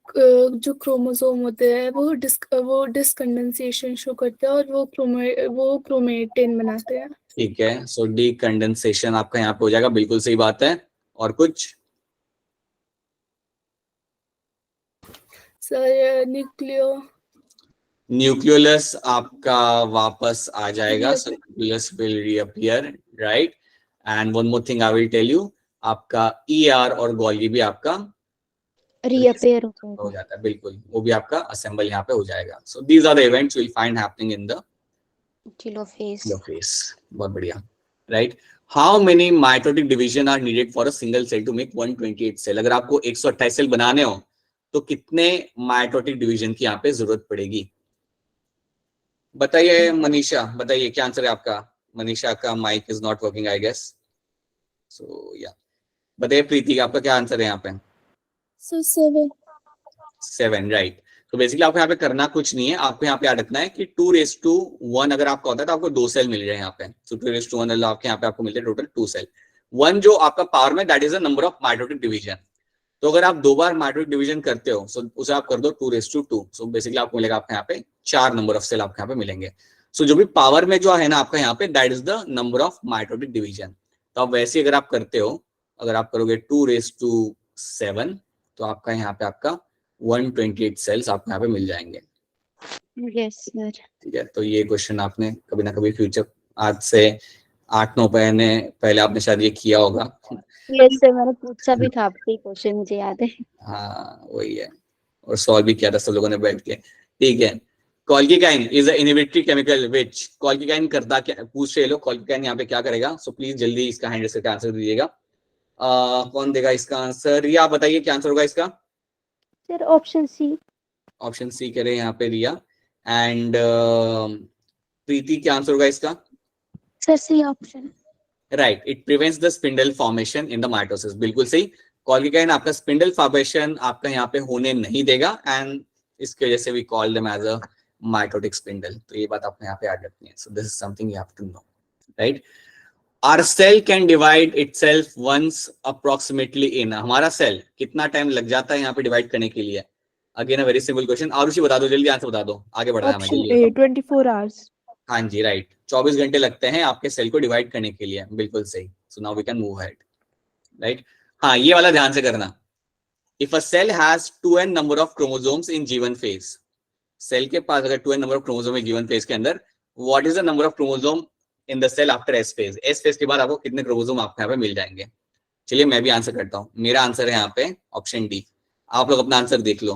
जो क्रोमोसोम होते हैं वो डिसकंडेंसेशन शो करते हैं और वो क्रोमेटिन बनाते हैं. ठीक है, सो डीकंडेंसेशन आपका यहाँ पे हो जाएगा. बिल्कुल सही बात है. और कुछ? सर न्यूक्लियोलस आपका वापस आ जाएगा. So nucleolus will reappear, right. And one more thing I will tell you, आपका ER और गोल्गी भी आपका रीअपेयर हो जाता है. बिल्कुल, वो भी आपका असेंबल यहाँ पे हो जाएगा. So these are the events will find happening in the telophase. Telophase. बहुत बढ़िया, right. How many mitotic division are needed for a single cell to make 128 cell? अगर आपको 128 सेल बनाने हो तो कितने माइटोटिक डिवीजन की यहाँ पे जरूरत पड़ेगी? बताइए मनीषा, बताइए क्या आंसर है आपका? मनीषा का mike is not working I guess. So या बताइए प्रीति, आपका क्या आंसर है यहाँ पे? सर 7. राइट. तो बेसिकली आपको यहाँ पे करना कुछ नहीं है. आपको यहाँ पे याद रखना है कि 2:1 अगर आपका होता है तो आपको 2 सेल मिल जाए यहाँ पे. सो 2:1 आपके यहाँ पे आपको मिलते हैं टोटल 2 सेल. 1 जो आपका पावर में, that is the number of mitotic division. तो अगर आप 2 बार माइटोटिक डिवीजन करते हो, सो उसे आप कर दो 2:2. सो बेसिकली आपको मिलेगा आपके यहाँ पे 4 नंबर ऑफ सेल आपके यहाँ पे मिलेंगे. सो जो भी पावर में जो है ना आपका यहाँ पे, that is the number of mitotic division. तो आप वैसे अगर आप करते हो, अगर आप करोगे 2:7 तो आपका यहाँ पे आपका 128 सेल्स आपको यहाँ पे मिल जाएंगे. Yes sir. ठीक है, तो ये क्वेश्चन आपने कभी ना कभी फ्यूचर, आज से 8-9 महीने पहले आपने शायद ये किया होगा. यस सर, मैंने पूछा भी था आपसे क्वेश्चन, मुझे याद है. हाँ वही है, और सॉल्व भी किया था सब लोगों ने बैठ के. ठीक है. Colchicine is a inhibitory chemical which. Colchicine करता क्या, पूछ रहे लोग कॉल्किकाइन यहाँ पे क्या करेगा. सो प्लीज जल्दी इसका हैंड रेस करके आंसर दीजिएगा. कौन देगा इसका आंसर? रिया, बताइए क्या आंसर होगा इसका? Sir option C. Option C करे यहाँ पे रिया. एंड प्रीति, क्या आंसर होगा इसका? Sir C option. Right, it prevents the spindle formation in the mitosis. बिल्कुल सही. कॉल्किकाइन आपका स्पिंडल फॉर्मेशन आपका यहाँ पे होने नहीं देगा, एंड इसकी वजह से we call them as a mitotic spindle. तो ये बात आपने यहाँ पे याद रखनी है. So this is something you have to know, right. Our cell can divide itself once approximately in. हमारा सेल कितना टाइम लग जाता है यहाँ पे डिवाइड करने के लिए? Again a very simple question. Arushi बता दो, जल्दी आंसर बता दो, आगे बढ़ना है हमें. Option A 24 hours. हाँ जी, राइट. 24 घंटे लगते हैं आपके सेल को डिवाइड करने के लिए. बिल्कुल सही. So now we can move ahead, right. हाँ, ये वाला ध्यान से करना. If a cell has 2n number of chromosomes in G1 phase, cell के पास अगर 2n नंबर ऑफ क्रोमोसोम है G1 फेज के अंदर, what is the number of chromosome in the cell after S phase? S phase के बाद आपको कितने क्रोमोसोम आपको यहाँ पे मिल जाएंगे? चलिए मैं भी आंसर करता हूँ. मेरा आंसर है यहाँ पे ऑप्शन डी. आप लोग अपना आंसर देख लो,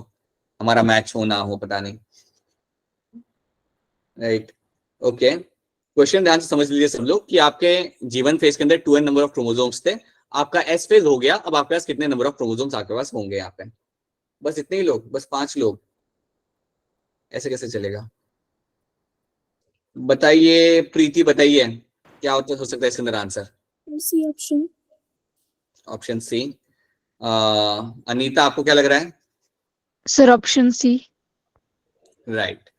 हमारा मैच हो ना हो पता नहीं, राइट. ओके, क्वेश्चन ध्यान से समझ लीजिए सब लोग कि आपके G1 फेज के अंदर 2n नंबर ऑफ क्रोमोसोम्स थे. आपका S फेज हो गया, अब आपके पास कितने नंबर ऑफ क्रोमोसोम्स आपके पास होंगे यहाँ पे? बस इतने ही लोग, बस 5 लोग. ऐसे कैसे चलेगा? बताइए प्रीति, बताइए क्या हो सकता है इसके अंदर answer? C option. Option C. Anita, आपको क्या लग रहा है? Sir option C. Right.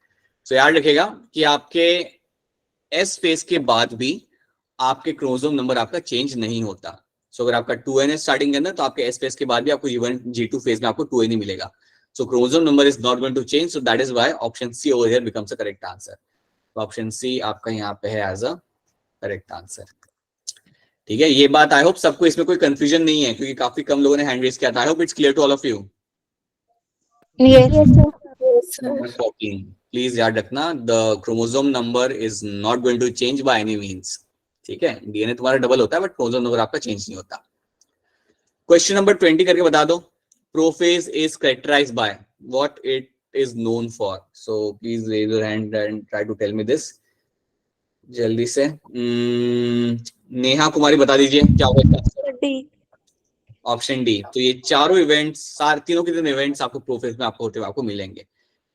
So याद रखिएगा कि आपके एस फेज के बाद भी आपके क्रोमोसोम नंबर आपका चेंज नहीं होता. सो अगर आपका 2n है स्टार्टिंग के अंदर, तो आपके एस फेज के बाद भी आपको G2 फेज में आपको 2n ही मिलेगा. So chromosome number is not going to change. So that is why option C over here becomes a correct answer. Option C आपका यहाँ पे है एज अ करेक्ट आंसर. ठीक है, ये बात आई होप सबको इसमें कोई कंफ्यूजन नहीं है, क्योंकि काफी कम लोगों ने हैंड रेज किया था. I hope it's clear to all of you. Yes, sir. Yes, sir. Number 14. Please याद रखना, the chromosome number is not going to change by any means. ठीक है, डीएनए तुम्हारा डबल होता है बट क्रोमोसोम नंबर आपका चेंज नहीं होता. क्वेश्चन नंबर 20 करके बता दो. Prophase is characterized by what it is known for. So please raise your hand and try to tell me this जल्दी से. नेहा कुमारी बता दीजिए क्या होगा. Option D. तो ये चारों इवेंट्स, तीनों के तीनों इवेंट्स आपको प्रोफेज में आपको होते हुए आपको मिलेंगे.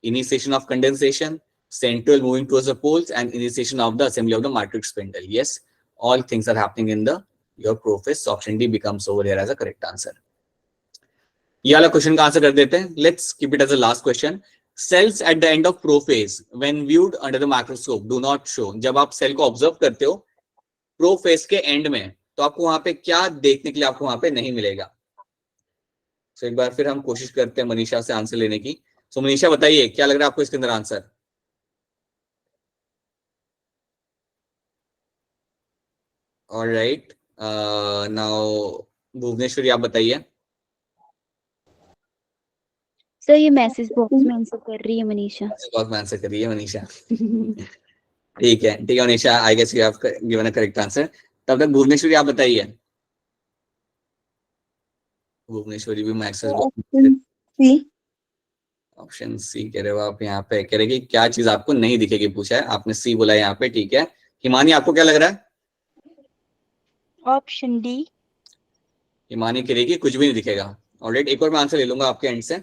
Initiation of condensation, central moving towards the poles, and initiation of the assembly of the matrix spindle. Yes, all things are happening in the your prophase. So option D becomes over here as a correct answer. ये वाला question का answer कर देते हैं. Let's keep it as a last question. Cells at the end of prophase, when viewed under the microscope, do not show. जब आप cell को observe करते हो प्रोफेज के एंड में, तो आपको वहां पे क्या देखने के लिए आपको वहां पे नहीं मिलेगा. So एक बार फिर हम कोशिश करते हैं मनीषा से आंसर लेने की. So मनीषा बताइए क्या लग रहा है आपको इसके अंदर answer. All right. Now Bhuvaneshwari आप बताइए. सर ये मैसेज बॉक्स में आंसर कर रही है मनीषा. बहुत आंसर कर रही है मनीषा. ठीक है Manisha, I guess you have given a correct answer. तब तक भुवनेश्वरी आप बताइए. भुवनेश्वरी भी मैसेज बॉक्स. ऑप्शन सी कह रहे हो आप. यहाँ पे कह रहे कि क्या चीज आपको नहीं दिखेगी पूछा है, आपने सी बोला यहाँ पे. ठीक है हिमानी, आपको क्या लग रहा है. Option D. हिमानी कह रही कि कुछ भी नहीं दिखेगा. ऑलराइट, एक और मैं आंसर ले लूंगा आपके एंड से.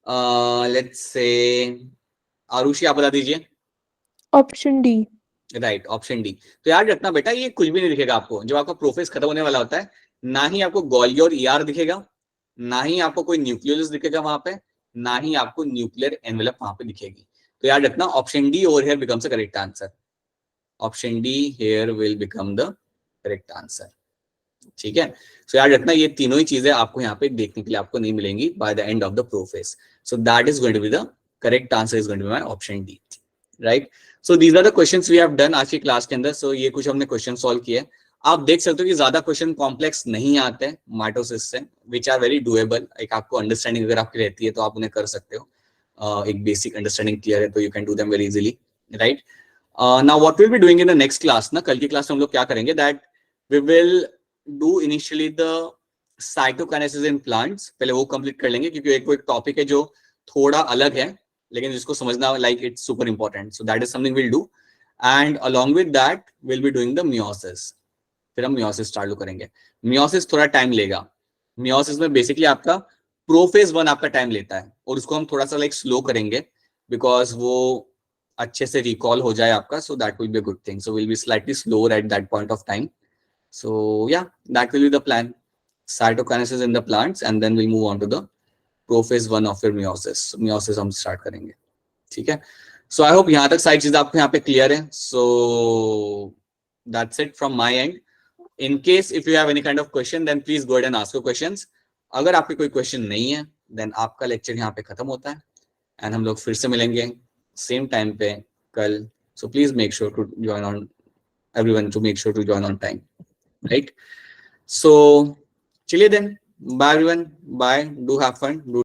लेट्स से आरुषि आप बता दीजिए. Option D. Right, option D. तो याद रखना बेटा, ये कुछ भी नहीं दिखेगा आपको जब आपका प्रोफेज खत्म होने वाला होता है. ना ही आपको गोल्गी और ईआर दिखेगा, ना ही आपको कोई न्यूक्लियोलस दिखेगा वहां पे, ना ही आपको न्यूक्लियर एनवेलप वहां पे दिखेगी. तो याद रखना option D over here becomes a correct answer. Option D here will become the correct answer. ठीक है, सो याद रखना ये तीनों ही चीजें आपको यहाँ पे देखने के लिए आपको नहीं मिलेंगी by the end of the prophase. So that is going to be the correct answer, is going to be my option D. Right, so these are the questions we have done आज की class के अंदर. सो ये कुछ हमने question solve किए. आप देख सकते हो कि ज्यादा क्वेश्चन कॉम्प्लेक्स नहीं आते माइटोसिस से, विच आर वेरी डुएबल. एक आपको अंडरस्टैंडिंग अगर आपकी रहती है तो आप उन्हें कर सकते हो. एक बेसिक अंडरस्टैंडिंग क्लियर है तो you can do them very easily. Right, now what will be doing in the next class ना, कल की क्लास में हम लोग क्या करेंगे, that we will do initially the cytokinesis in plants. पहले वो कंप्लीट कर लेंगे क्योंकि एक टॉपिक है जो थोड़ा अलग है लेकिन जिसको समझना like it's super important. So that is something will do. And along with that will be doing the meiosis. फिर हम मियोसिस चालू करेंगे. मियोसिस थोड़ा टाइम लेगा. मियोसिस में बेसिकली आपका प्रोफेज 1 आपका टाइम लेता है और उसको हम थोड़ा सा लाइक स्लो करेंगे बिकॉज वो अच्छे से रिकॉल हो जाए आपका. सो that will be a good thing. So will be slightly slower at that point of time. So yeah, that will be the plan. Cytokinesis in the plants and then we'll move on to the prophase 1 of your meiosis. Meiosis हम start करेंगे. ठीक है, so I hope यहाँ तक सारी चीजें आपको यहाँ पे clear है. So that's it from my end. In case if you have any kind of question then please go ahead and ask your questions. अगर आपके कोई question नहीं है then आपका lecture यहाँ पे खत्म होता है and हम लोग फिर से मिलेंगे same time पे कल. So please make sure to join on, everyone to make sure to join on time. Right, so chiliye then, bye everyone, bye, do have fun, do